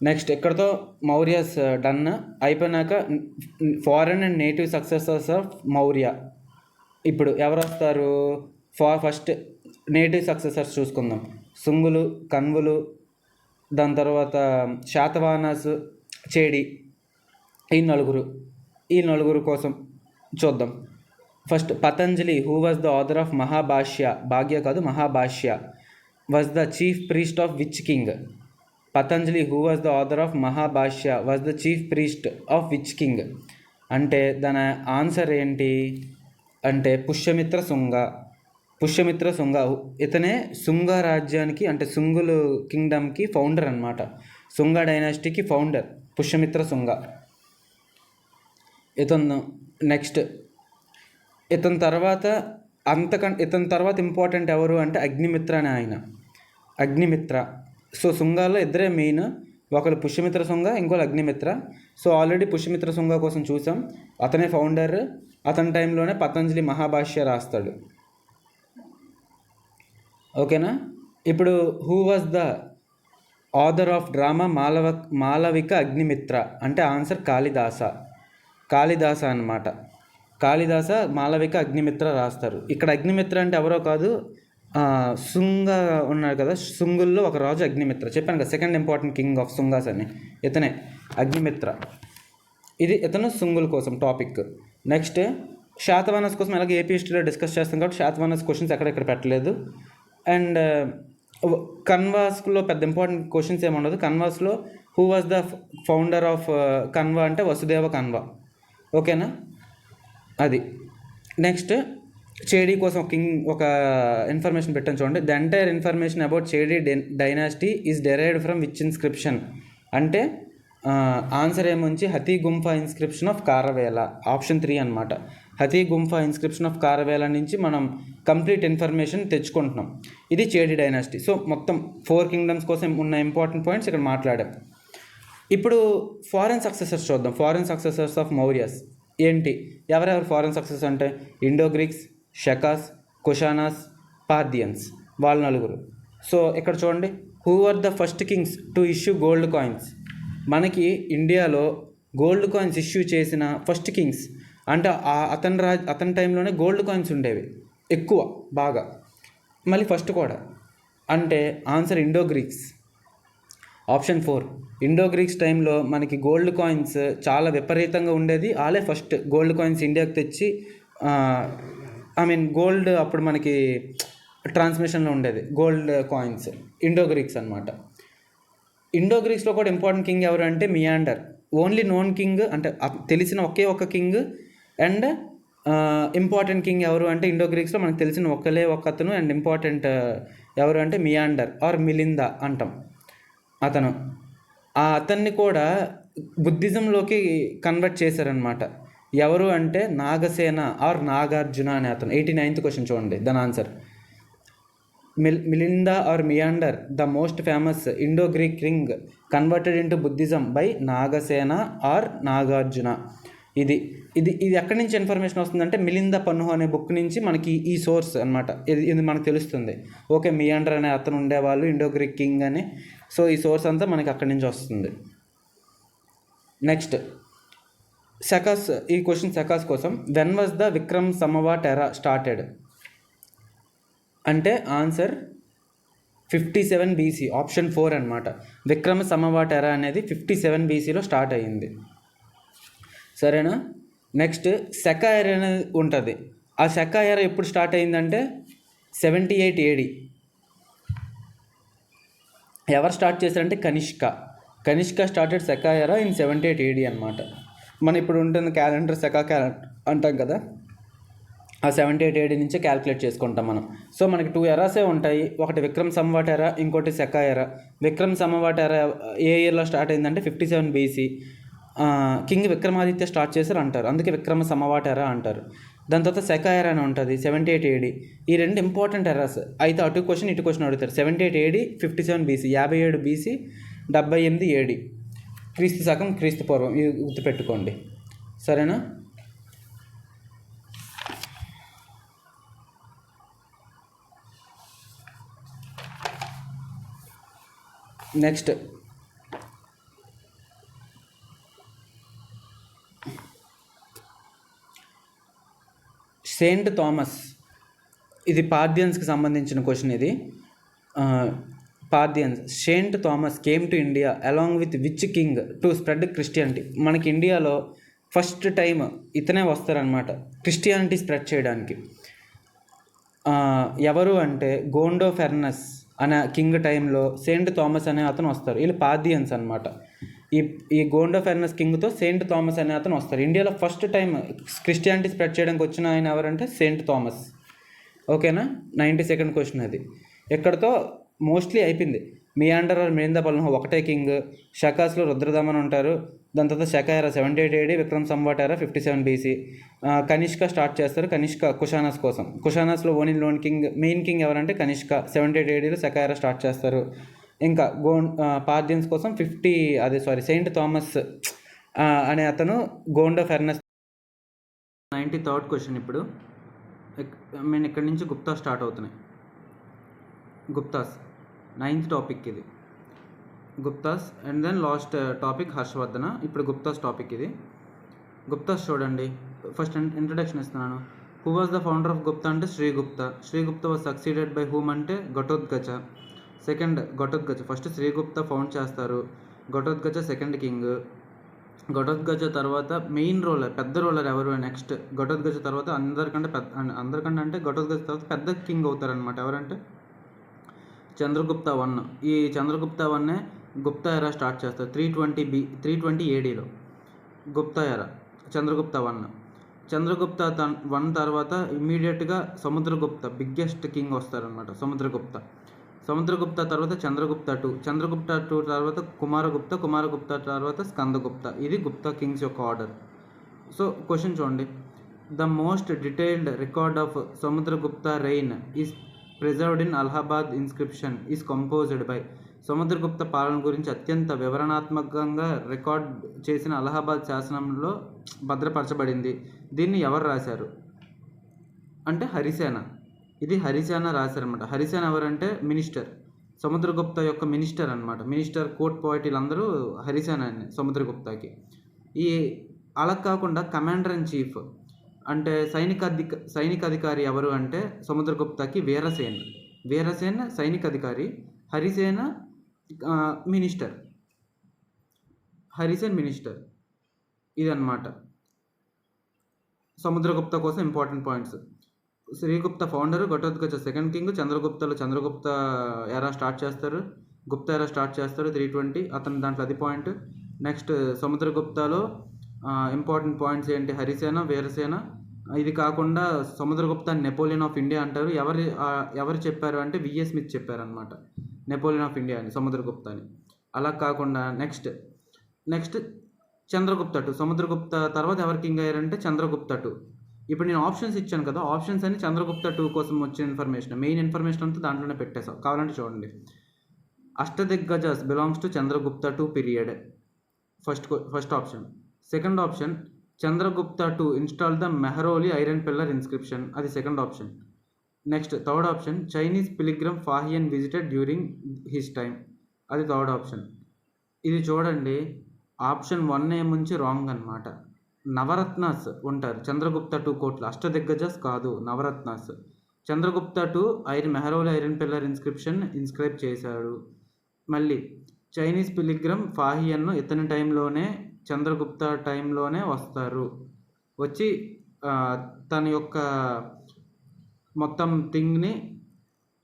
నెక్స్ట్ ఇక్కడతో మౌర్యాస్ డన్ అయిపోయినాక foreign and native successors of Maurya. ఇప్పుడు ఎవరు వస్తారు? ఫస్ట్ నేటివ్ సక్సెసర్స్ చూసుకుందాం. సుంగులు, కన్వులు, దాని తర్వాత శాతవాహనాస్, చేడి, ఈ నలుగురు కోసం చూద్దాం. First Patanjali, who was the author of Mahabhashya, భాగ్య కాదు Mahabhashya, was the chief priest of which king? Patanjali, who was the author of Mahabhashya, was the chief priest of which king? అంటే దాని ఆన్సర్ ఏంటి అంటే పుష్యమిత్ర శుంగ. ఇతనే శుంగ రాజ్యానికి అంటే శుంగులు కింగ్డమ్కి ఫౌండర్ అనమాట. శుంగ డైనాసిటీకి ఫౌండర్ పుష్యమిత్ర శుంగ. నెక్స్ట్ ఇతని తర్వాత ఇంపార్టెంట్ ఎవరు అంటే అగ్నిమిత్ర అనే ఆయన. అగ్నిమిత్ర. సో శుంగాల్లో ఇద్దరే మెయిన్, ఒకరు పుష్యమిత్ర శుంగ, ఇంకోళ్ళు అగ్నిమిత్ర. సో ఆల్రెడీ పుష్యమిత్ర శుంగ కోసం చూసాం, అతనే ఫౌండర్. అతని టైంలోనే పతంజలి మహాభాష్య రాస్తాడు. ఓకేనా? ఇప్పుడు who was the author of drama Malavika Agnimitra అంటే ఆన్సర్ కాళిదాస అన్నమాట. కాళిదాస మాలవిక అగ్నిమిత్ర రాస్తారు. ఇక్కడ అగ్నిమిత్ర అంటే ఎవరో కాదు, శుంగ ఉన్నారు కదా, శుంగుల్లో ఒక రాజు అగ్నిమిత్ర. చెప్పాను కదా, సెకండ్ ఇంపార్టెంట్ కింగ్ ఆఫ్ శుంగాస్ అని, ఇతనే అగ్నిమిత్ర. ఇతను శుంగుల కోసం టాపిక్. నెక్స్ట్ శాతవాహనస్ కోసం అలాగే ఏపీ హిస్టరీలో డిస్కస్ చేస్తాం కాబట్టి శాతవాహనస్ క్వశ్చన్స్ ఎక్కడెక్కడ పెట్టలేదు. అండ్ కన్వాస్లో పెద్ద ఇంపార్టెంట్ క్వశ్చన్స్ ఏముండదు. కన్వాస్లో who was the founder of Kanva అంటే వసుదేవ కన్వా. ఓకేనా? అది. నెక్స్ట్ చేడి కోసం ఒక ఇన్ఫర్మేషన్ పెట్టాను చూడండి. The entire information about Chedi dynasty is derived from which inscription అంటే ఆన్సర్ ఏమొచ్చి Hathi Gumpha inscription of Kharavela, option 3 అనమాట. హతీ గుంఫా ఇన్స్క్రిప్షన్ ఆఫ్ కారవేల నుంచి మనం కంప్లీట్ ఇన్ఫర్మేషన్ తెచ్చుకుంటున్నాం. ఇది చేడి డైనాసిటీ. సో మొత్తం 4 కింగ్డమ్స్ కోసం ఉన్న ఇంపార్టెంట్ పాయింట్స్ ఇక్కడ మాట్లాడాం. ఇప్పుడు ఫారెన్ సక్సెసర్స్ చూద్దాం. ఫారెన్ సక్సెసర్స్ ఆఫ్ మౌర్యాస్ ఏంటి? ఎవరెవరు ఫారెన్ సక్సెసర్స్ అంటే Indo Greeks, Shakas, Kushanas, Parthians, వాళ్ళు 4. సో ఇక్కడ చూడండి, who are the first kings to issue gold coins? మనకి ఇండియాలో గోల్డ్ కాయిన్స్ ఇష్యూ చేసిన ఫస్ట్ కింగ్స్ అంటే అతని టైంలోనే గోల్డ్ కాయిన్స్ ఉండేవి ఎక్కువ బాగా, మళ్ళీ ఫస్ట్ కూడా. అంటే answer Indo Greeks, option 4. Indo Greeks టైంలో మనకి గోల్డ్ కాయిన్స్ చాలా విపరీతంగా ఉండేది. వాళ్ళే ఫస్ట్ గోల్డ్ కాయిన్స్ ఇండియాకి తెచ్చి గోల్డ్ అప్పుడు మనకి ట్రాన్స్మిషన్లో ఉండేది గోల్డ్ కాయిన్స్, ఇండో గ్రీక్స్ అనమాట. ఇండో గ్రీక్స్లో కూడా ఇంపార్టెంట్ కింగ్ ఎవరు అంటే మియాండర్. ఓన్లీ నోన్ కింగ్ అంటే తెలిసిన ఒకే ఒక కింగ్. అండ్ ఇంపార్టెంట్ కింగ్ ఎవరు అంటే ఇండో గ్రీక్స్లో మనకు తెలిసిన ఒక్కతను. అండ్ ఇంపార్టెంట్ ఎవరు అంటే మియాండర్ ఆర్ మిలిందా అంటాం. అతన్ని కూడా బుద్ధిజంలోకి కన్వర్ట్ చేశారనమాట. ఎవరు అంటే నాగసేన ఆర్ నాగార్జున అనే అతను. 89th క్వశ్చన్ చూడండి, దాని answer Milinda or Menander, the most famous Indo Greek king converted into Buddhism by Nagasena or Nagarjuna. ఇది ఎక్కడి నుంచి ఇన్ఫర్మేషన్ వస్తుందంటే మిలింద పన్ను అనే బుక్ నుంచి మనకి ఈ సోర్స్ అనమాట. ఇది మనకు తెలుస్తుంది. ఓకే, మియాండర్ అనే అతను ఉండేవాళ్ళు ఇండో గ్రీక్ కింగ్ అని. సో ఈ సోర్స్ అంతా మనకి అక్కడి నుంచి వస్తుంది. నెక్స్ట్ శకాస్. ఈ క్వశ్చన్ శకాస్ కోసం. వెన్ వాజ్ ద విక్రమ్ సంవత్ ఎరా స్టార్టెడ్ అంటే ఆన్సర్ 57 BC, ఆప్షన్ 4 అనమాట. విక్రమ సంవత ఎరా అనేది 57 BCలో స్టార్ట్ అయ్యింది. సరేనా. నెక్స్ట్ శక ఎరా అనేది ఉంటుంది. ఆ శక ఎరా ఎప్పుడు స్టార్ట్ అయిందంటే 78 AD. ఎవరు స్టార్ట్ చేశారంటే కనిష్క స్టార్టెడ్ శక ఎరా ఇన్ 78 AD అనమాట. మన ఇప్పుడు ఉంటుంది క్యాలెండర్ శక క్యాలెండర్ అంటాం కదా, ఆ 78 AD నుంచే క్యాలిక్యులేట్ చేసుకుంటాం మనం. సో మనకి 2 ఎరాసే ఉంటాయి, ఒకటి విక్రమ్ సంవత ఎరా, ఇంకోటి శక ఎరా. విక్రమ్ సంవత ఎరా ఏ ఇయర్లో స్టార్ట్ అయిందంటే 57 BC. కింగ్ విక్రమాదిత్య స్టార్ట్ చేశారు అంటారు, అందుకే విక్రమ సంవత ఎరా అంటారు. దాని తర్వాత శక ఎరా అని ఉంటుంది 78 AD. ఈ రెండు ఇంపార్టెంట్ ఎరాస్ అయితే అటు క్వశ్చన్ ఇటు క్వశ్చన్ అడుగుతారు. 78 AD, 57 BC, 57 BC, 78 AD. క్రీస్తు శకం క్రీస్తు పూర్వం, ఇది గుర్తుపెట్టుకోండి. సరేనా. నెక్స్ట్ సెయింట్ థామస్, ఇది పార్థియన్స్కి సంబంధించిన క్వశ్చన్. ఇది Parthians. Saint Thomas came to India along with which king to spread Christianity. మనకి ఇండియాలో ఫస్ట్ టైం ఇతనే వస్తారనమాట క్రిస్టియానిటీ స్ప్రెడ్ చేయడానికి. ఎవరు అంటే గోండో ఫెర్నస్ అనే కింగ్ టైంలో సెయింట్ థామస్ అనే అతను వస్తారు. వీళ్ళు పార్థియన్స్ అనమాట. ఈ గోండో ఫెర్నస్ కింగ్తో సెయింట్ థామస్ అనే అతను వస్తారు. ఇండియాలో ఫస్ట్ టైం క్రిస్టియానిటీ స్ప్రెడ్ చేయడానికి వచ్చిన ఆయన ఎవరంటే సెయింట్ థామస్. ఓకేనా. 92nd క్వశ్చన్ అది. ఎక్కడితో మోస్ట్లీ అయిపోయింది. మియాండర్ ఆర్ మిలిందపల్లం ఒకటే కింగ్. శకాస్లో రుద్రదమన్ ఉంటారు. దాని తర్వాత శక ఎరా 78 AD, విక్రమ్ సంవత ఎరా 57 BC. కనిష్క స్టార్ట్ చేస్తారు. కనిష్క కుషానాస్ కోసం. కుషానాస్లో లోన్ కింగ్, మెయిన్ కింగ్ ఎవరంటే కనిష్క. 78 ADలో శక ఎరా స్టార్ట్ చేస్తారు. ఇంకా పార్థియన్స్ కోసం సెయింట్ థామస్ అనే అతను గోండో ఫెర్నస్. 93rd question. ఇప్పుడు ఇక్కడి నుంచి గుప్తా స్టార్ట్ అవుతున్నాయి. గుప్తాస్ 9th టాపిక్ ఇది. Guptas and then last topic Harshavardhana. ఇప్పుడు గుప్తాస్ టాపిక్ ఇది. గుప్తాస్ చూడండి. ఫస్ట్ ఇంట్రడక్షన్ ఇస్తున్నాను. Who was the founder of Gupta అంటే Srigupta. Srigupta was succeeded by whom అంటే Ghatotkacha. Second Ghatotkacha. First Srigupta found చేస్తారు. Ghatotkacha second king. ఘటోత్కచ తర్వాత మెయిన్ రోలర్, పెద్ద రోలర్ ఎవరు నెక్స్ట్ ఘటోత్కచ తర్వాత అందరికంటే అంటే ఘటోత్కచ తర్వాత పెద్ద కింగ్ అవుతారనమాట. ఎవరంటే చంద్రగుప్త 1. ఈ చంద్రగుప్త 1 గుప్తా ఎరా స్టార్ట్ చేస్తారు 320 ADలో. గుప్తా ఎరా చంద్రగుప్త 1. చంద్రగుప్త 1 తర్వాత ఇమ్మీడియట్గా సముద్రగుప్త బిగ్గెస్ట్ కింగ్ వస్తారనమాట. సముద్రగుప్త తర్వాత చంద్రగుప్త 2. చంద్రగుప్త 2 తర్వాత కుమారగుప్త తర్వాత స్కందగుప్త. ఇది గుప్తా కింగ్స్ యొక్క ఆర్డర్. సో క్వశ్చన్ చూడండి. The most detailed record of Samudragupta rain is preserved in Allahabad inscription is composed by. Samudragupta పాలన గురించి అత్యంత వివరణాత్మకంగా రికార్డ్ చేసిన అలహాబాద్ శాసనంలో భద్రపరచబడింది. దీన్ని ఎవరు రాశారు అంటే హరిసేన. ఇది హరిసేన రాశారనమాట. హరిసేన ఎవరంటే మినిస్టర్, సముద్రగుప్త యొక్క మినిస్టర్ అనమాట. మినిస్టర్, కోర్ట్ పోయిట్ వీళ్ళందరూ హరిసేన సముద్రగుప్తకి. ఈ అలా కాకుండా కమాండర్ ఇన్ చీఫ్ అంటే సైనిక అధికారి ఎవరు అంటే సముద్రగుప్తకి వీరసేన్ సైనిక అధికారి, హరిసేన మినిస్టర్. ఇదన్నమాట సముద్రగుప్త కోసం important points. Srigupta founder, Ghatotkacha second king. Chandragupta era start చేస్తారు. గుప్తా ఎరా స్టార్ట్ చేస్తారు 320. అతను దాంట్లో అది పాయింట్. నెక్స్ట్ సముద్రగుప్తలో ఇంపార్టెంట్ పాయింట్స్ ఏంటి? హరిసేన, వీరసేన. ఇది కాకుండా సముద్రగుప్త నెపోలియన్ ఆఫ్ ఇండియా అంటారు. ఎవరు చెప్పారు అంటే విఎస్ స్మిత్ చెప్పారనమాట నెపోలియన్ ఆఫ్ ఇండియా అని, సముద్రగుప్త అని. అలా కాకుండా నెక్స్ట్ చంద్రగుప్త 2. సముద్రగుప్త తర్వాత ఎవరు కింగ్ అయ్యారంటే చంద్రగుప్త 2. ఇప్పుడు నేను ఆప్షన్స్ ఇచ్చాను కదా, ఆప్షన్స్ అని చంద్రగుప్త 2 కోసం వచ్చిన ఇన్ఫర్మేషన్, మెయిన్ ఇన్ఫర్మేషన్ అంతా దాంట్లోనే పెట్టేసాం. కావాలంటే చూడండి. Ashtadiggajas belongs to Chandragupta 2 period. First option. Second option, Chandragupta 2 install the Mehrauli iron pillar inscription. అది second option. Next third option, Chinese pilgrim Fahien visited during his time. అది థర్డ్ ఆప్షన్. ఇది చూడండి, ఆప్షన్ 1 ఏముంచి రాంగ్ అనమాట. నవరత్నాస్ ఉంటారు చంద్రగుప్త 2 కోర్టులో. అష్టదిగ్గజస్ కాదు, Navaratnas. Chandragupta two Mehrauli iron pillar inscribe చేశాడు. మళ్ళీ చైనీస్ పిలిగ్రమ్ ఫాహియన్ను ఇతని టైంలోనే చంద్రగుప్త టైంలోనే వస్తారు, వచ్చి తన యొక్క మొత్తం థింగ్ని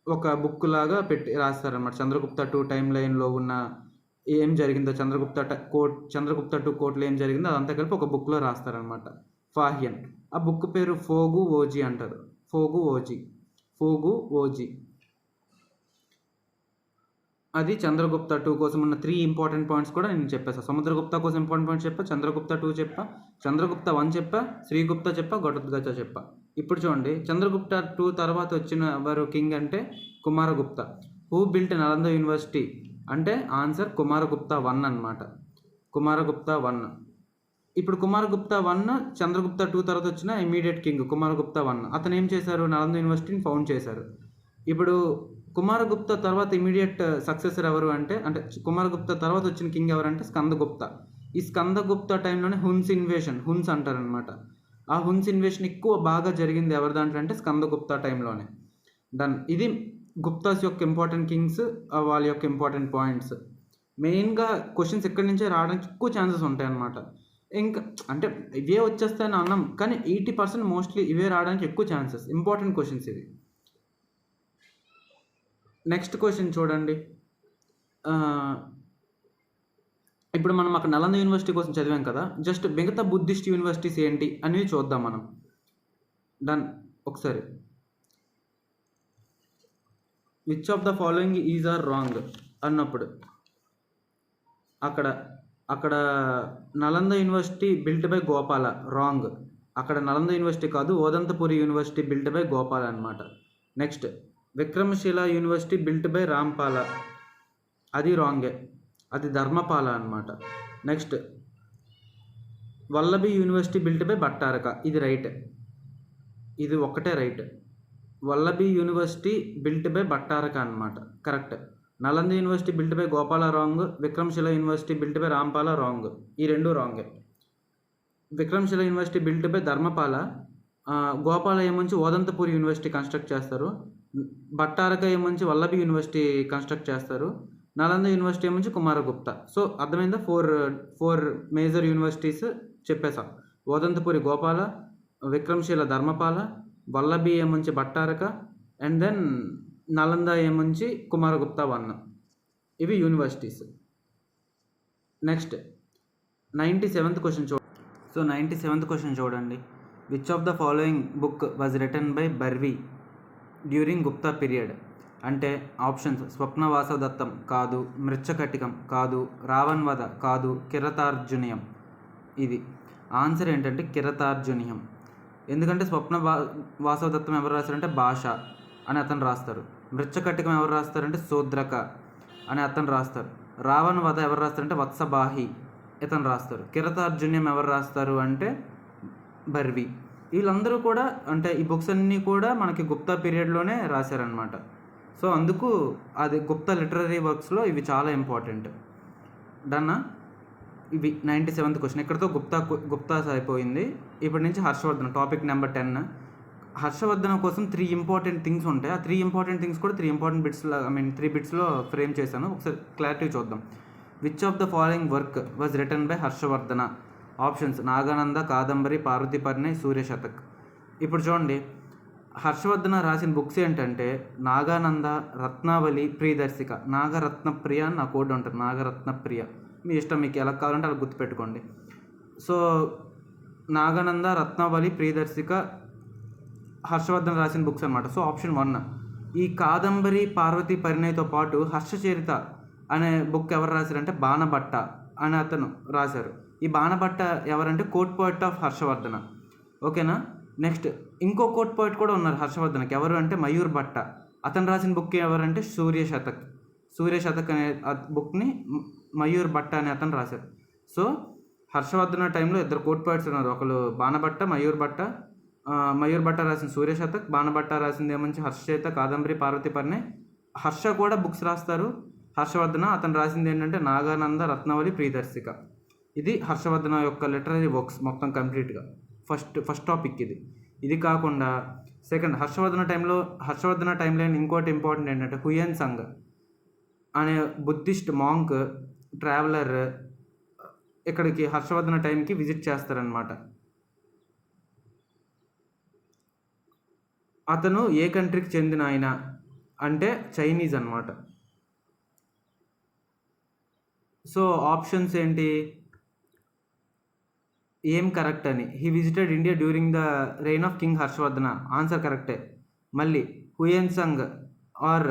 ఒక బుక్ లాగా పెట్టి రాస్తారనమాట. చంద్రగుప్త టూ టైం లైన్లో ఉన్న ఏం జరిగిందో, చంద్రగుప్త టూ కోర్టులో ఏం జరిగిందో అదంతా కలిపి ఒక బుక్లో రాస్తారనమాట. ఫాహియన్. ఆ బుక్ పేరు ఫోగు ఓజీ అంటారు. ఫోగు ఓజీ. అది చంద్రగుప్త టూ కోసం ఉన్న 3 ఇంపార్టెంట్ పాయింట్స్ కూడా నేను చెప్పేసా. సముద్రగుప్త కోసం ఇంపార్టెంట్ పాయింట్స్ చెప్పా, చంద్రగుప్త 2 చెప్పా, చంద్రగుప్త 1 చెప్పా, శ్రీగుప్త చెప్పా, ఘటోత్కచ చెప్పా. ఇప్పుడు చూడండి, చంద్రగుప్త 2 తర్వాత వచ్చిన ఎవరు కింగ్ అంటే Kumaragupta. Who built Nalanda university అంటే ఆన్సర్ కుమారగుప్త 1 అనమాట. కుమారగుప్త 1. ఇప్పుడు కుమారగుప్త 1 చంద్రగుప్త 2 తర్వాత వచ్చిన ఇమీడియట్ కింగ్ కుమారగుప్త 1. అతను ఏం చేశారు? నలంద యూనివర్సిటీని ఫౌండ్ చేశారు. ఇప్పుడు కుమారగుప్త తర్వాత ఇమీడియట్ సక్సెసర్ ఎవరు అంటే కుమారగుప్త తర్వాత వచ్చిన కింగ్ ఎవరంటే స్కందగుప్త. ఈ స్కందగుప్త టైంలోనే హున్స్ అంటారనమాట. ఆ హున్స్ ఇన్వేషన్ ఎక్కువ బాగా జరిగింది ఎవరి దాంట్లో అంటే స్కందగుప్త టైంలోనే. డన్. ఇది గుప్తాస్ యొక్క ఇంపార్టెంట్ కింగ్స్, వాళ్ళ యొక్క ఇంపార్టెంట్ పాయింట్స్. మెయిన్గా క్వశ్చన్స్ ఇక్కడి నుంచే రావడానికి ఎక్కువ ఛాన్సెస్ ఉంటాయి అన్నమాట. ఇంకా అంటే ఇవే వచ్చేస్తాయని అన్నాం, కానీ 80% మోస్ట్లీ ఇవే రావడానికి ఎక్కువ ఛాన్సెస్. ఇంపార్టెంట్ క్వశ్చన్స్ ఇది. నెక్స్ట్ క్వశ్చన్ చూడండి. ఇప్పుడు మనం అక్కడ నలంద యూనివర్సిటీ కోసం చదివాం కదా, జస్ట్ మిగతా బుద్ధిస్ట్ యూనివర్సిటీస్ ఏంటి అనేవి చూద్దాం మనం. డన్. ఒకసారి which of the following is are wrong అన్నప్పుడు అక్కడ Nalanda university built by Gopala, wrong. అక్కడ నలంద యూనివర్సిటీ కాదు, Odantapuri university built by Gopala అనమాట. Next Vikramashila university built by Rampala, అది రాంగే, అది ధర్మపాల అనమాట. Next Vallabhi university built by Bhattaraka, ఇది రైట్, ఇది ఒక్కటే right. Vallabhi university built by Bhattaraka అనమాట, correct. Nalanda university built by Gopala wrong, Vikramashila university built by Rampala wrong, ఈ రెండు రాంగే. Vikramashila university built by Dharmapala, Gopala ఏముంచి ఓదంతపూరి యూనివర్సిటీ కన్స్ట్రక్ట్ చేస్తారు, భట్టారక ఏముంచి వల్లభి యూనివర్సిటీ కన్స్ట్రక్ట్ చేస్తారు, నలంద యూనివర్సిటీ ఏముంచి కుమారగుప్త. సో అర్థమైందా? ఫోర్ మేజర్ యూనివర్సిటీస్ చెప్పేసాం. ఓదంతపూరి గోపాల, విక్రమశిల ధర్మపాల, వల్లభి ఏముంచి భట్టారక, అండ్ దెన్ నలంద ఏముంచి కుమారగుప్త 1. ఇవి universities. Next 97th question so 97th question చూడండి. Which of the following book was written by Bharavi during Gupta period? అంటే ఆప్షన్స్: స్వప్నవాసదత్తం కాదు, మృచ్ఛకటికం కాదు, రావణవధ కాదు, కిరతార్జునీయం. ఇది ఆన్సర్ ఏంటంటే కిరతార్జునీయం. ఎందుకంటే వాసవదత్తం ఎవరు రాస్తారంటే భాష అని అతను రాస్తారు. మృచ్ఛకటికం ఎవరు రాస్తారంటే శూద్రక అని అతను రాస్తారు. రావణవధ ఎవరు రాస్తారంటే వత్సబాహి ఇతను రాస్తారు. కిరతార్జునీయం ఎవరు రాస్తారు అంటే బర్వీ. వీళ్ళందరూ కూడా అంటే ఈ బుక్స్ అన్నీ కూడా మనకి గుప్తా పీరియడ్లోనే రాశారనమాట. సో అందుకు అది గుప్తా లిటరరీ వర్క్స్లో ఇవి చాలా ఇంపార్టెంట్. డన్నా? ఇవి 97th క్వశ్చన్. ఇక్కడతో గుప్తాస్ అయిపోయింది. ఇప్పటి నుంచి హర్షవర్ధన్, టాపిక్ నెంబర్ 10. హర్షవర్ధన కోసం 3 ఇంపార్టెంట్ థింగ్స్ ఉంటాయి. ఆ 3 ఇంపార్టెంట్ థింగ్స్ కూడా 3 ఇంపార్టెంట్ బిట్స్లో 3 బిట్స్లో ఫ్రేమ్ చేశాను. ఒకసారి క్లారిటీ చూద్దాం. Which of the following work was written by Harshavardhana? Options: Nagananda, Kadambari, Parvati Parinay, Suryashatak. ఇప్పుడు చూడండి, హర్షవర్ధన రాసిన బుక్స్ ఏంటంటే నాగానంద, రత్నావళి, ప్రియదర్శిక. నాగరత్నప్రియ అని నా కోడ్ ఉంటుంది, నాగరత్నప్రియ. మీ ఇష్టం, మీకు ఎలా కావాలంటే అలా గుర్తుపెట్టుకోండి. సో నాగానంద, రత్నావళి, ప్రియదర్శిక హర్షవర్ధన రాసిన బుక్స్ అనమాట. So option 1. ఈ కాదంబరి, పార్వతీ పరిణయ్తో పాటు హర్షచరిత అనే బుక్ ఎవరు రాశారంటే బాణభట్ట అని అతను రాశారు. ఈ బాణభట్ట ఎవరంటే కోర్ట్ పోయిట్ ఆఫ్ హర్షవర్ధన. ఓకేనా? నెక్స్ట్ ఇంకో కోర్ట్ పోయిట్ కూడా ఉన్నారు హర్షవర్ధనకి. ఎవరు అంటే మయూర్ భట్ట. అతను రాసిన బుక్ ఎవరంటే సూర్యశతక్ అనే బుక్ని మయూర్ భట్ట అనే అతను రాశారు. సో హర్షవర్ధన టైంలో 2 కోర్ట్ పోయిట్స్ ఉన్నారు. ఒకరు బాణభట్ట, మయూర్ భట్ట రాసిన సూర్యశతక్, బాణభట్ట రాసింది ఏమంచి హర్షచరిత, కాదంబరి, పార్వతీ పరిణయ్. హర్ష కూడా బుక్స్ రాస్తారు హర్షవర్ధన. అతను రాసింది ఏంటంటే నాగానంద, రత్నావళి, ప్రియదర్శిక. ఇది హర్షవర్ధన యొక్క లిటరరీ వర్క్స్ మొత్తం కంప్లీట్గా. ఫస్ట్ టాపిక్ ఇది. ఇది కాకుండా సెకండ్ హర్షవర్ధన టైంలో ఇంకోటి ఇంపార్టెంట్ ఏంటంటే హుయన్ సంగ్ అనే బుద్ధిస్ట్ మాంక్ ట్రావెలర్ ఇక్కడికి హర్షవర్ధన టైంకి విజిట్ చేస్తారనమాట. అతను ఏ కంట్రీకి చెందిన ఆయన అంటే చైనీస్ అనమాట. సో ఆప్షన్స్ ఏంటి, ఏం కరెక్ట్ అని. He visited India during the reign of king Harshavardhana, answer కరెక్టే. మళ్ళీ Hiuen Tsang or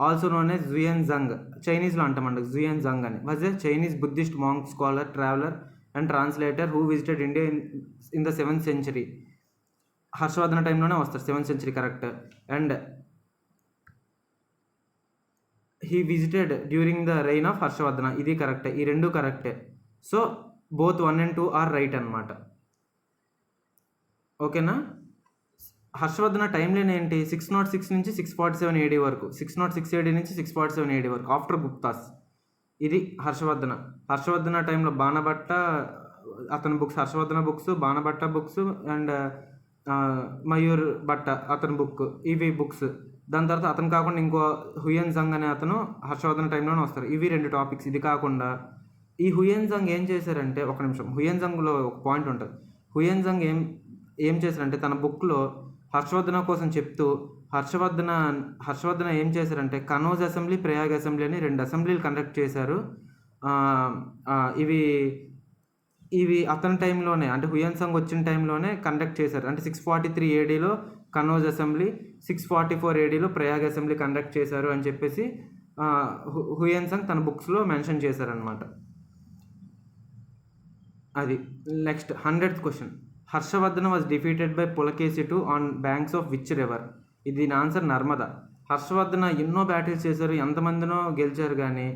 also known as Xuan Zang, చైనీస్లో అంటామండి జుయన్ జంగ్ అని, was a Chinese Buddhist monk scholar traveller and translator who visited India in the 7th century. Harshavardhana టైంలోనే వస్తారు, 7th century correct. And he visited during the reign of Harshavardhana, ఇది కరెక్టే. ఈ రెండు కరెక్టే. So both 1 and 2 are right అనమాట. ఓకేనా. Harshavardhana time line ఏంటి, 606 నుంచి 647 AD వరకు, 606 AD నుంచి 647 AD వరకు, ఆఫ్టర్ గుప్తాస్. ఇది హర్షవర్ధన టైంలో బాణభట్ట అతని books, Harshavardhana books, Banabhatta books and Mayur Bhatta అతని బుక్, ఇవి బుక్స్. దాని తర్వాత అతను కాకుండా ఇంకో హుయన్ జంగ్ అనే అతను హర్షవర్ధన టైంలోనే వస్తారు. ఇవి 2 టాపిక్స్. ఇది కాకుండా ఈ హుయన్ జంగ్ ఏం చేశారంటే, ఒక నిమిషం, హుయన్ జంగ్లో ఒక పాయింట్ ఉంటుంది. హుయన్ జంగ్ ఏం చేశారంటే తన బుక్లో హర్షవర్ధన కోసం చెప్తూ హర్షవర్ధన ఏం చేశారంటే కనౌజ్ అసెంబ్లీ, ప్రయాగ్ అసెంబ్లీ అని 2 అసెంబ్లీలు కండక్ట్ చేశారు. ఇవి అతని టైంలోనే, అంటే హుయన్ సంగ్ వచ్చిన టైంలోనే కండక్ట్ చేశారు. అంటే 643 ADలో కనౌజ్ అసెంబ్లీ, 644 ADలో ప్రయాగ్ అసెంబ్లీ కండక్ట్ చేశారు అని చెప్పేసి హుయన్ సంగ్ తన బుక్స్లో మెన్షన్ చేశారనమాట. అది. Next 100th question. Harshavardhana was defeated by Pulakeshi two on banks of which river? ఇది నా ఆన్సర్ నర్మదా. హర్షవర్ధన ఎన్నో బ్యాటిల్స్ చేశారు, ఎంతమందినో గెలిచారు, కానీ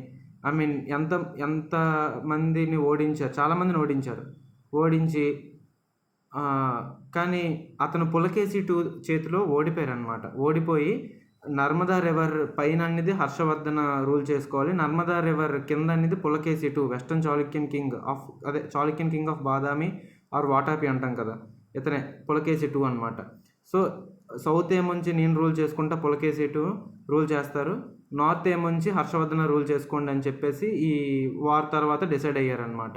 ఎంత మందిని ఓడించారు, చాలామందిని ఓడించి కానీ అతను పులకేశిటు చేతిలో ఓడిపోయి నర్మదా రివర్ పైన అనేది హర్షవర్ధన రూల్ చేసుకోవాలి, నర్మదా రివర్ కింద అనేది Pulakeshi two, western Chalukyan king of Badami or Vatapi అంటాం కదా, ఇతనే పులకేశిటు అనమాట. సో సౌత్ ఏమొంచి నేను రూల్ చేసుకుంటా పులకేశిటు రూల్ చేస్తారు, నార్త్ ఏమొంచి హర్షవర్ధన రూల్ చేసుకోండి అని చెప్పేసి ఈ వార్ తర్వాత డిసైడ్ అయ్యారనమాట.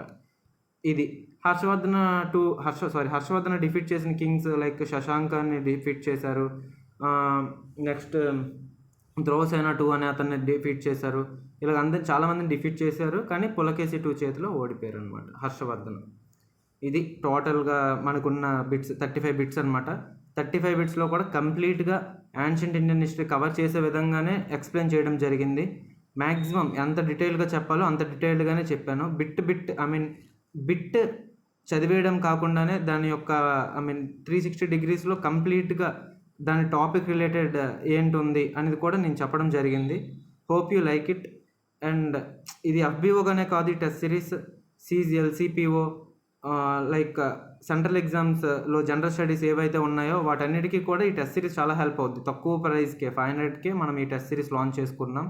ఇది హర్షవర్ధన డిఫీట్ చేసిన కింగ్స్ లైక్ శశాంకాన్ని డిఫీట్ చేశారు, నెక్స్ట్ ధ్రువసేన 2 అనే అతన్ని డిఫీట్ చేశారు. ఇలా అందరు చాలామందిని డిఫీట్ చేశారు, కానీ పులకేశిటు చేతిలో ఓడిపోయారు అనమాట హర్షవర్ధన. ఇది టోటల్గా మనకున్న బిట్స్ 35 బిట్స్ అనమాట. 35 బిట్స్లో కూడా కంప్లీట్గా యాన్షియంట్ ఇండియన్ హిస్టరీ కవర్ చేసే విధంగానే ఎక్స్ప్లెయిన్ చేయడం జరిగింది. మ్యాక్సిమం ఎంత డీటెయిల్గా చెప్పాలో అంత డీటెయిల్డ్గానే చెప్పాను. బిట్ చదివేయడం కాకుండానే దాని యొక్క 360 degreesలో కంప్లీట్గా దాని టాపిక్ రిలేటెడ్ ఏంటుంది అనేది కూడా నేను చెప్పడం జరిగింది. Hope you like it. And ఇది FBOగానే కాదు, ఈ test series CGL, CPO like central ఎగ్జామ్స్లో జనరల్ స్టడీస్ ఏవైతే ఉన్నాయో వాటన్నిటికీ కూడా ఈ టెస్ట్ సిరీస్ చాలా హెల్ప్ అవుద్ది. తక్కువ ప్రైస్కే 500కే మనం ఈ టెస్ట్ సిరీస్ లాంచ్ చేసుకున్నాం.